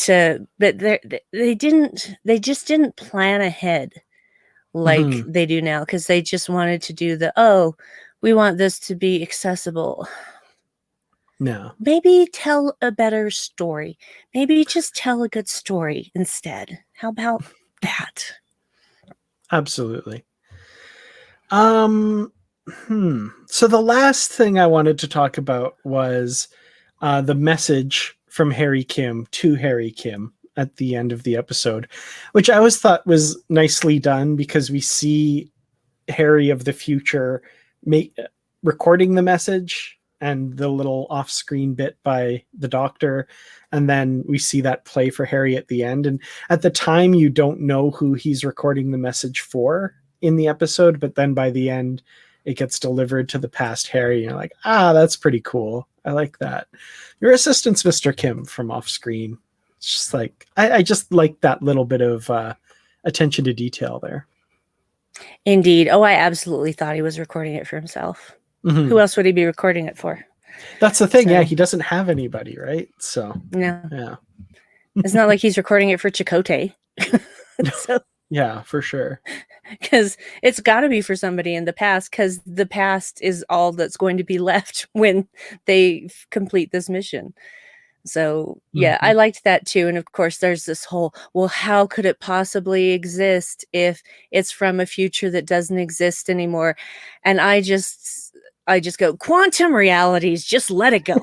they just didn't plan ahead like Mm-hmm. they do now because they just wanted to do oh, we want this to be accessible. No, Maybe tell a better story. Maybe just tell a good story instead. How about that? absolutely. Um, So the last thing I wanted to talk about was the message from Harry Kim to Harry Kim at the end of the episode, which I always thought was nicely done because we see Harry of the future make recording the message and the little off-screen bit by the doctor, and then we see that play for Harry at the end. And at the time you don't know who he's recording the message for in the episode, but then by the end it gets delivered to the past Harry, and you're like, that's pretty cool. I like that. Your assistant's Mr. Kim from off screen. It's just like I just like that little bit of attention to detail there. Indeed. Oh, I absolutely thought he was recording it for himself. Mm-hmm. Who else would he be recording it for? That's the thing. So, yeah, he doesn't have anybody, right? So, no. yeah. It's not like he's recording it for Chakotay. So, yeah, for sure. because it's got to be for somebody in the past, because the past is all that's going to be left when they complete this mission. So, yeah, I liked that too. And of course, there's this whole, well, how could it possibly exist if it's from a future that doesn't exist anymore? And I just go, quantum realities, just let it go.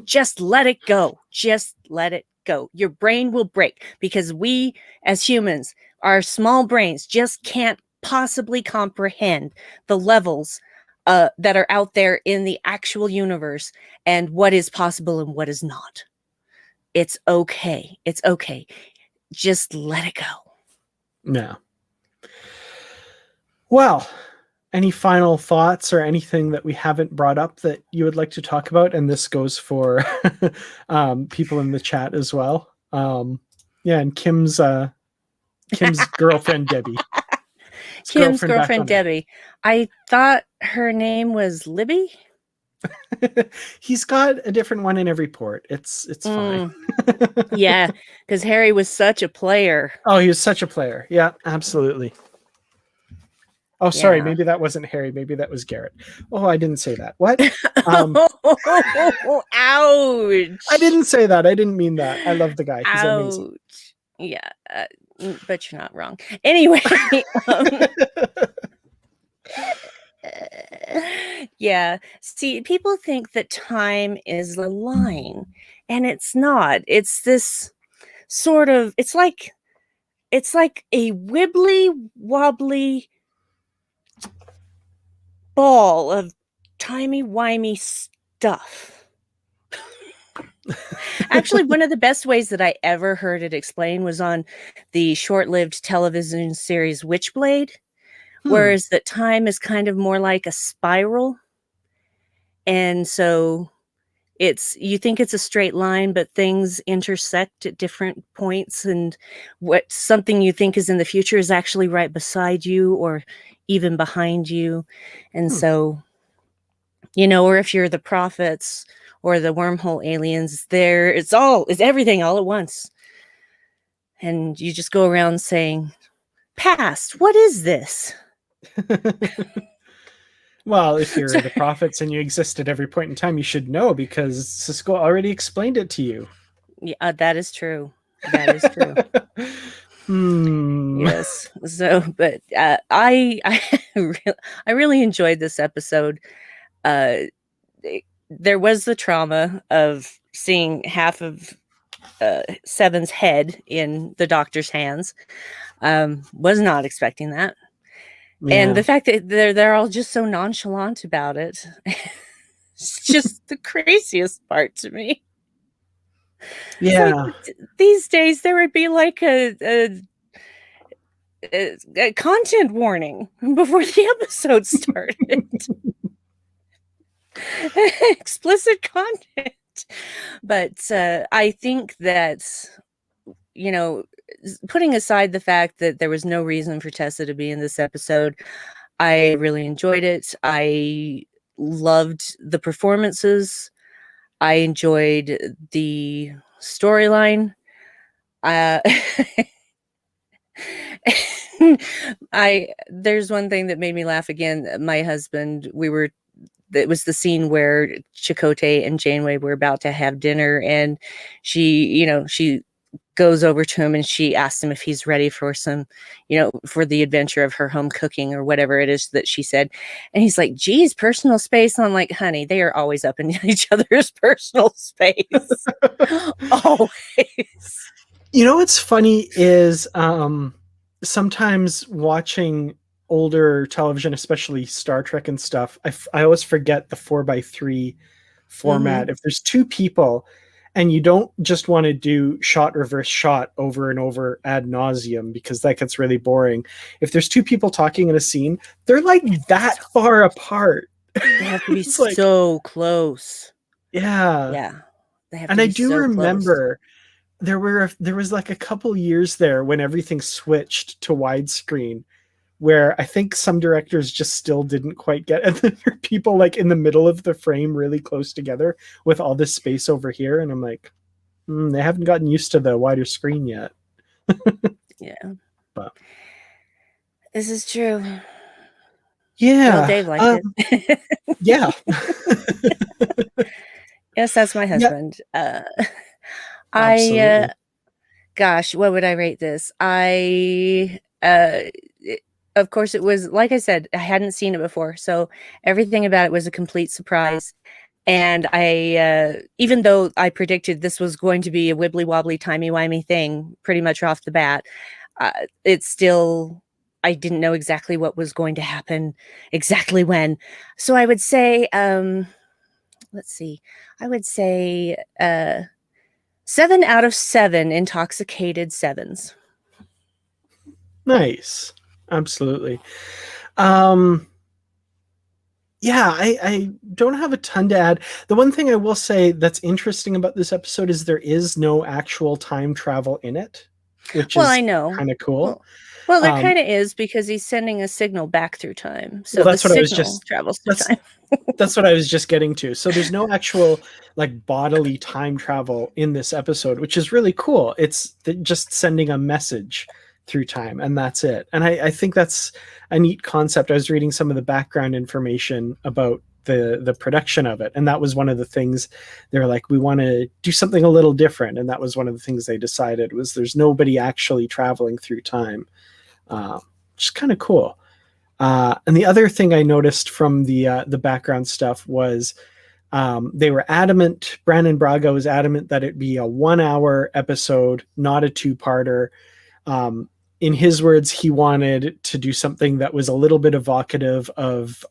Just let it go. Just let it go. Your brain will break because we as humans, our small brains just can't possibly comprehend the levels that are out there in the actual universe and what is possible and what is not. It's okay. It's okay. Just let it go. Yeah. Well, any final thoughts or anything that we haven't brought up that you would like to talk about? And this goes for people in the chat as well. Yeah, and Kim's girlfriend Debbie. Kim's girlfriend Debbie. I thought her name was Libby. He's got a different one in every port. It's fine. Yeah, because Harry was such a player. Oh, he was such a player. Yeah, absolutely. Oh, sorry. Maybe that wasn't Harry. Maybe that was Garrett. Oh, I didn't say that. What? Ouch! I didn't say that. I didn't mean that. I love the guy. He's amazing. Yeah, but you're not wrong. Anyway, yeah. See, people think that time is a line, and it's not. It's this sort of. It's like a wibbly wobbly ball of timey-wimey stuff. Actually, one of the best ways that I ever heard it explained was on the short-lived television series Witchblade, whereas that time is kind of more like a spiral. And so you think it's a straight line, but things intersect at different points, and what something you think is in the future is actually right beside you or even behind you. And so, or if you're the prophets or the wormhole aliens, it's everything all at once. And you just go around saying, past, what is this? Well, if So, you're the prophets and you exist at every point in time, you should know because Cisco already explained it to you. yeah, that is true. That is true. Hmm. Yes. So, but I I really enjoyed this episode. Uh, there was the trauma of seeing half of Seven's head in the doctor's hands. Was not expecting that, and Yeah. the fact that they're all just so nonchalant about it. It's just the craziest part to me. It's like Yeah. these days there would be like a content warning before the episode started. Explicit content. But I think that, you know, putting aside the fact that there was no reason for Tessa to be in this episode, I really enjoyed it. I loved the performances. I enjoyed the storyline. Uh, there's one thing that made me laugh again. My husband, it was the scene where Chakotay and Janeway were about to have dinner, and she goes over to him and she asks him if he's ready for for the adventure of her home cooking or whatever it is that she said. And he's like, geez, personal space. And I'm like, honey, they are always up in each other's personal space. Always. You know what's funny is sometimes watching older television, especially Star Trek and stuff, I always forget the 4:3 format. Mm-hmm. If there's two people and you don't just want to do shot reverse shot over and over ad nauseum because that gets really boring. If there's two people talking in a scene, they're like that far apart. They have to be It's like, so close. yeah. Yeah. They have And to I be do so close. remember there was like a couple years there when everything switched to widescreen where I think some directors just still didn't quite get and then there are people like in the middle of the frame really close together with all this space over here and I'm like they haven't gotten used to the wider screen yet. Yeah. But This is true. Well, yeah, Dave liked it. yeah. Yes, that's my Yeah, husband. I absolutely. gosh, what would I rate this? Of course, it was like I said, I hadn't seen it before, so everything about it was a complete surprise. And even though I predicted this was going to be a wibbly wobbly timey wimey thing, pretty much off the bat, it's still I didn't know exactly what was going to happen, exactly when. So I would say, let's see, I would say 7 out of 7 intoxicated sevens. Nice. Absolutely. Um yeah, I don't have a ton to add. The one thing I will say that's interesting about this episode is there is no actual time travel in it, which Well, is I know. kind of cool. Well, there Um, kind of is because he's sending a signal back through time. well, So the signal travels through that's time. that's what I was just getting to. So there's no actual like bodily time travel in this episode, which is really cool. It's just sending a message through time, and that's it. And I think that's a neat concept. I was reading some of the background information about the production of it, and that was one of the things they were like, we want to do something a little different, and that was one of the things they decided was there's nobody actually traveling through time, which is kind of cool. And the other thing I noticed from the background stuff was they were adamant. Brandon Braga was adamant that it be a 1 hour episode, not a two-parter. In his words, he wanted to do something that was a little bit evocative of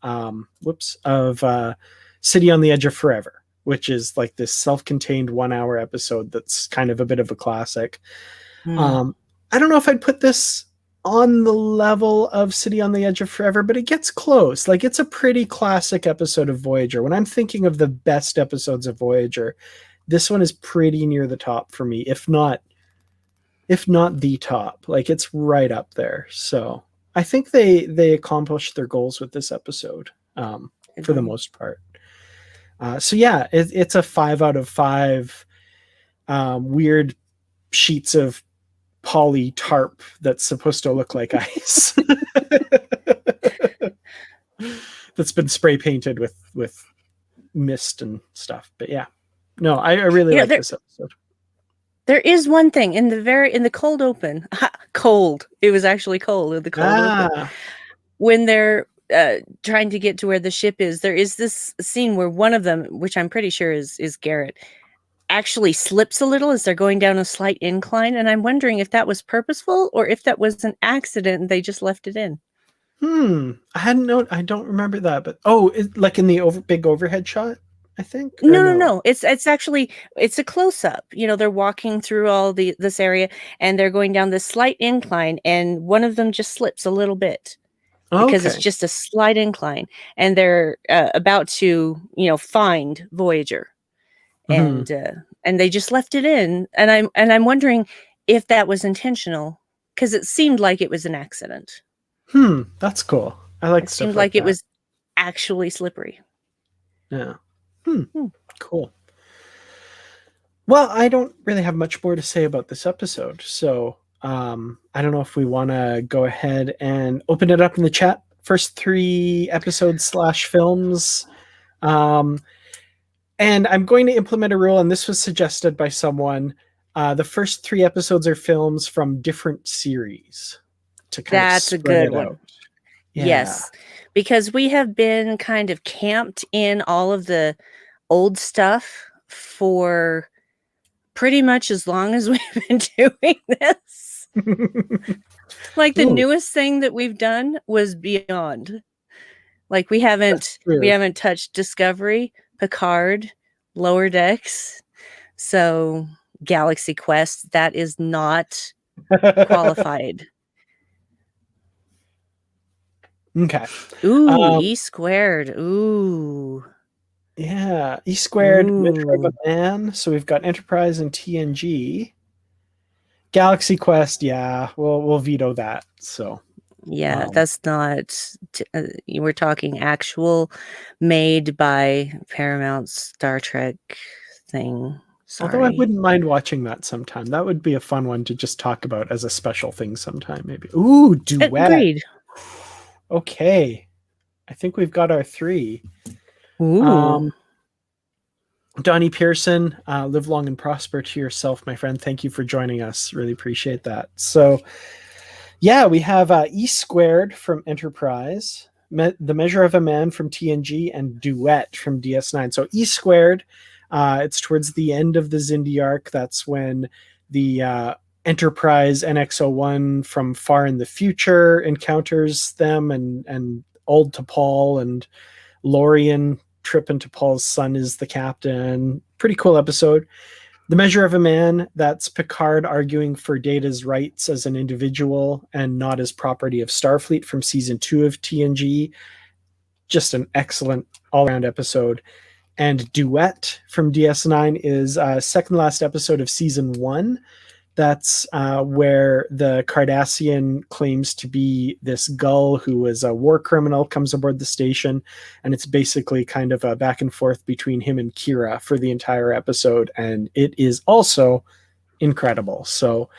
City on the Edge of Forever, which is like this self-contained 1 hour episode that's kind of a bit of a classic. Hmm. I don't know if I'd put this on the level of City on the Edge of Forever, but it gets close. Like it's a pretty classic episode of Voyager. When I'm thinking of the best episodes of Voyager, this one is pretty near the top for me, if not the top. Like it's right up there. So I think they accomplished their goals with this episode for the Agreed. most part. So yeah, it's a 5 out of 5. Weird sheets of poly tarp that's supposed to look like ice. that's been spray painted with mist and stuff. But yeah, no, I really like this episode. There is one thing in the cold open. Cold. It was actually cold in the cold open. When they're trying to get to where the ship is, there is this scene where one of them, which I'm pretty sure is Garrett, actually slips a little as they're going down a slight incline, and I'm wondering if that was purposeful or if that was an accident and they just left it in. I don't remember that, but like in the big overhead shot, I think. No. It's actually a close up. They're walking through all this area and they're going down this slight incline, and one of them just slips a little bit. Because it's just a slight incline, and they're about to, find Voyager, and they just left it in, and I'm wondering if that was intentional, because it seemed like it was an accident. That's cool. I like. It seemed like it was actually slippery. Yeah. Cool. Well, I don't really have much more to say about this episode, so. I don't know if we want to go ahead and open it up in the chat. First 3 episodes / films. And I'm going to implement a rule, and this was suggested by someone. The first 3 episodes are films from different series to That's a good one. Out. Yeah. Yes, because we have been kind of camped in all of the old stuff for pretty much as long as we've been doing this. Like the newest thing that we've done was Beyond. Like we haven't touched Discovery, Picard, Lower Decks. So Galaxy Quest, that is not qualified. Okay. Ooh, E squared. Ooh. Yeah, E squared, Measure of a Man. So we've got Enterprise and TNG. Galaxy Quest, yeah, we'll veto that. So yeah, that's not. You were talking actual made by Paramount Star Trek thing. Sorry. Although I wouldn't mind watching that sometime. That would be a fun one to just talk about as a special thing sometime, maybe. Ooh, Duet. Agreed. Okay, I think we've got our 3. Ooh. Donnie Pearson, live long and prosper to yourself, my friend. Thank you for joining us. Really appreciate that. So, yeah, we have E squared from Enterprise, The Measure of a Man from TNG, and Duet from DS9. So E squared, it's towards the end of the Xindi arc. That's when the Enterprise NX-01 from far in the future encounters them, and old T'Pol and Lorian trip into Paul's son is the captain. Pretty cool episode. The Measure of a Man, that's Picard arguing for Data's rights as an individual and not as property of Starfleet from season 2 of TNG. Just an excellent all-around episode. And Duet from DS9 is second last episode of season 1. That's where the Cardassian claims to be this gull who was a war criminal, comes aboard the station, and it's basically kind of a back and forth between him and Kira for the entire episode, and it is also incredible. So,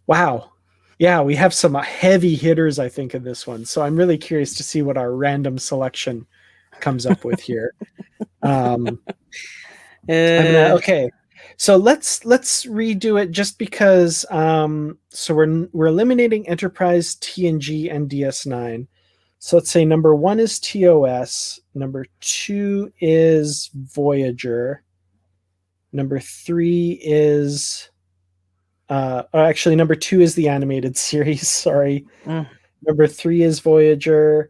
wow. Yeah, we have some heavy hitters, I think, in this one. So I'm really curious to see what our random selection comes up with here. Okay. So let's redo it just because. So we're eliminating Enterprise, TNG, and DS9. So let's say number 1 is TOS. Number 2 is Voyager. Number 3 is. Actually, number 2 is the animated series. Sorry. Number 3 is Voyager.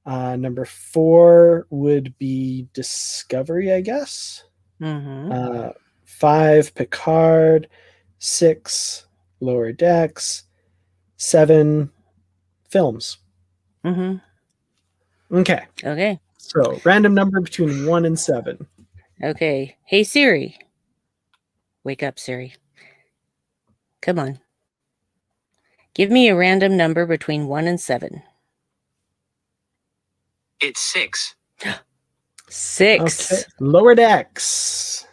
Number 4 would be Discovery, I guess. 5, Picard. 6, Lower Decks. 7, films. Okay. So, random number between 1 and 7. Okay. Hey, Siri. Wake up, Siri. Come on. Give me a random number between 1 and 7. It's 6. 6. Okay. Lower Decks.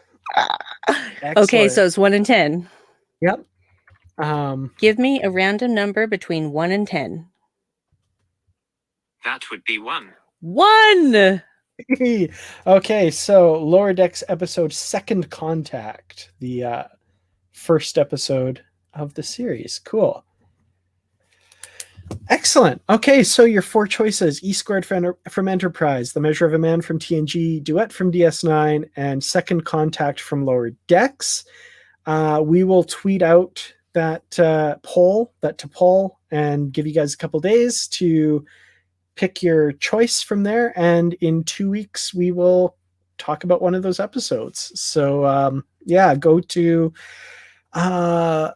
Okay, so it's 1 and 10. Yep. Give me a random number between 1 and 10. That would be 1. One! Okay, so Lower Decks episode Second Contact, the first episode of the series. Cool. Excellent. Okay, so your four choices: E squared from Enterprise, The Measure of a Man from TNG, Duet from DS9, and Second Contact from Lower Decks. We will tweet out that poll, and give you guys a couple days to pick your choice from there. And in 2 weeks, we will talk about one of those episodes. So go to at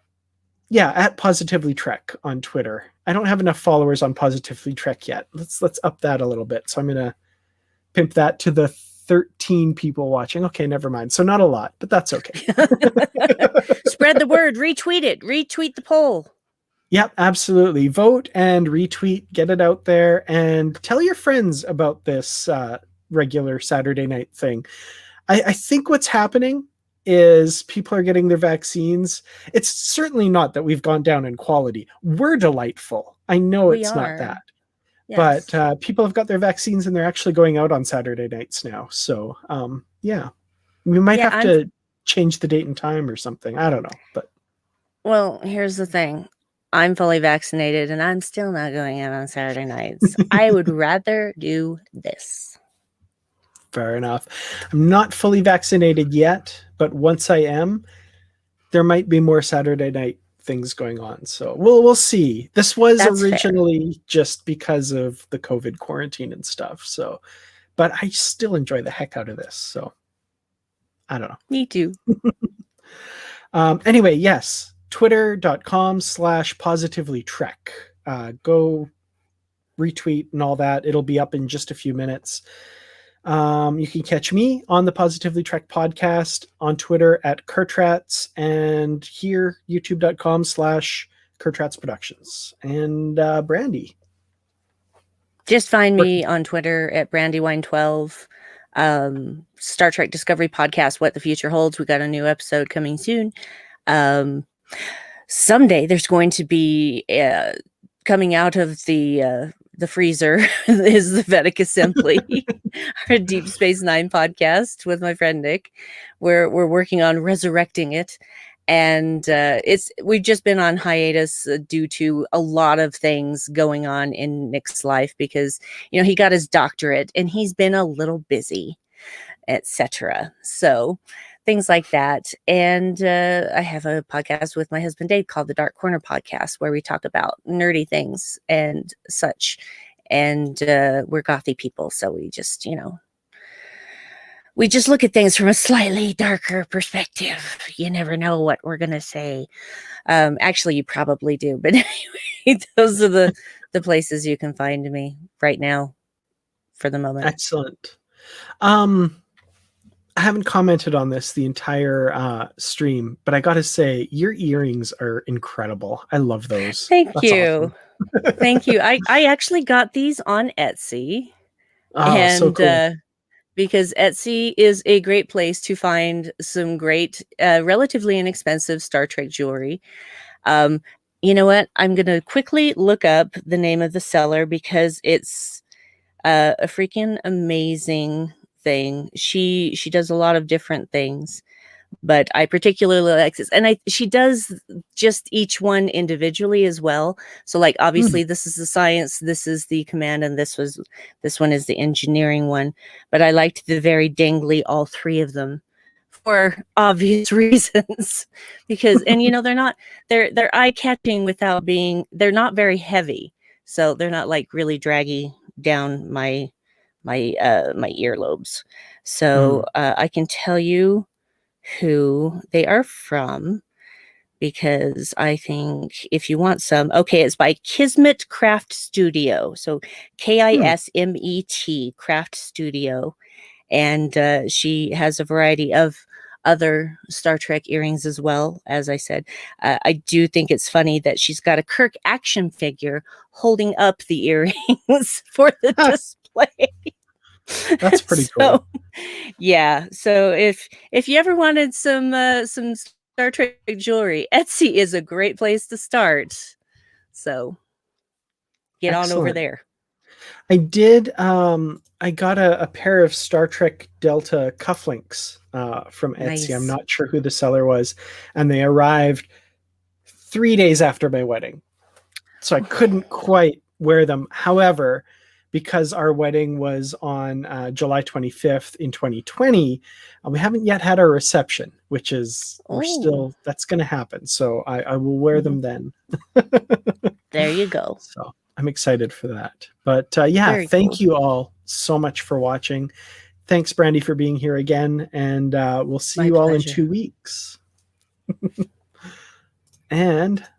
Positively Trek on Twitter. I don't have enough followers on Positively Trek yet. Let's up that a little bit. So I'm gonna pimp that to the 13 people watching. Okay, never mind. So not a lot, but that's okay. Spread the word. Retweet it. Retweet the poll. Yep, absolutely. Vote and retweet. Get it out there and tell your friends about this regular Saturday night thing. I think what's happening is people are getting their vaccines. It's certainly not that we've gone down in quality. We're delightful. I know it's not that. Yes. But people have got their vaccines and they're actually going out on Saturday nights now. So, we might have to change the date and time or something. I don't know. But well, here's the thing. I'm fully vaccinated and I'm still not going out on Saturday nights. I would rather do this. Fair enough. I'm not fully vaccinated yet, but once I am, there might be more Saturday night things going on. So we'll see. This was That's originally fair. Just because of the COVID quarantine and stuff. So, but I still enjoy the heck out of this. So I don't know. Me too. Anyway, yes. Twitter.com/positivelytrek. Go retweet and all that. It'll be up in just a few minutes. You can catch me on the Positively Trek podcast on Twitter at Kurtrats and here youtube.com/Kurtrats Productions. And Brandi. Just find me on Twitter at Brandywine12. Star Trek Discovery podcast, What the Future Holds. We got a new episode coming soon. Someday there's going to be coming out of the freezer is the Vedic Assembly, our Deep Space Nine podcast with my friend Nick. We're working on resurrecting it, and we've just been on hiatus due to a lot of things going on in Nick's life because he got his doctorate and he's been a little busy, etc. So things like that. And I have a podcast with my husband Dave called the Dark Corner Podcast, where we talk about nerdy things and such. And we're gothy people, so we just look at things from a slightly darker perspective. You never know what we're gonna say. Actually, you probably do, but anyway, those are the places you can find me right now for the moment. Excellent. I haven't commented on this the entire stream, but I got to say, your earrings are incredible. I love those. Thank you. Awesome. Thank you. I actually got these on Etsy. And so cool. Because Etsy is a great place to find some great, relatively inexpensive Star Trek jewelry. You know what? I'm going to quickly look up the name of the seller because it's a freaking amazing thing. She does a lot of different things, but I particularly like this, and she does just each one individually as well. So like obviously this is the science, this is the command, and this one is the engineering one, but I liked the very dangly all three of them for obvious reasons because and they're eye-catching without being, they're not very heavy, so they're not like really draggy down my earlobes. So I can tell you who they are from because I think if you want some, okay, it's by Kismet Craft Studio. So Kismet Craft Studio. And she has a variety of other Star Trek earrings as well. As I said, I do think it's funny that she's got a Kirk action figure holding up the earrings for the display. That's pretty cool. Yeah. So if you ever wanted some Star Trek jewelry, Etsy is a great place to start. So get Excellent. On over there. I did. I got a pair of Star Trek Delta cufflinks from Etsy. I'm Nice. not sure who the seller was, and they arrived 3 days after my wedding, so I couldn't quite wear them. However, because our wedding was on July 25th in 2020, we haven't yet had our reception, which is we're Oh, still that's going to happen. So I will wear mhm. them then. There you go. So I'm excited for that. But yeah, Very thank cool. you all so much for watching. Thanks, Brandi, for being here again. And we'll see My you all in pleasure. 2 weeks. And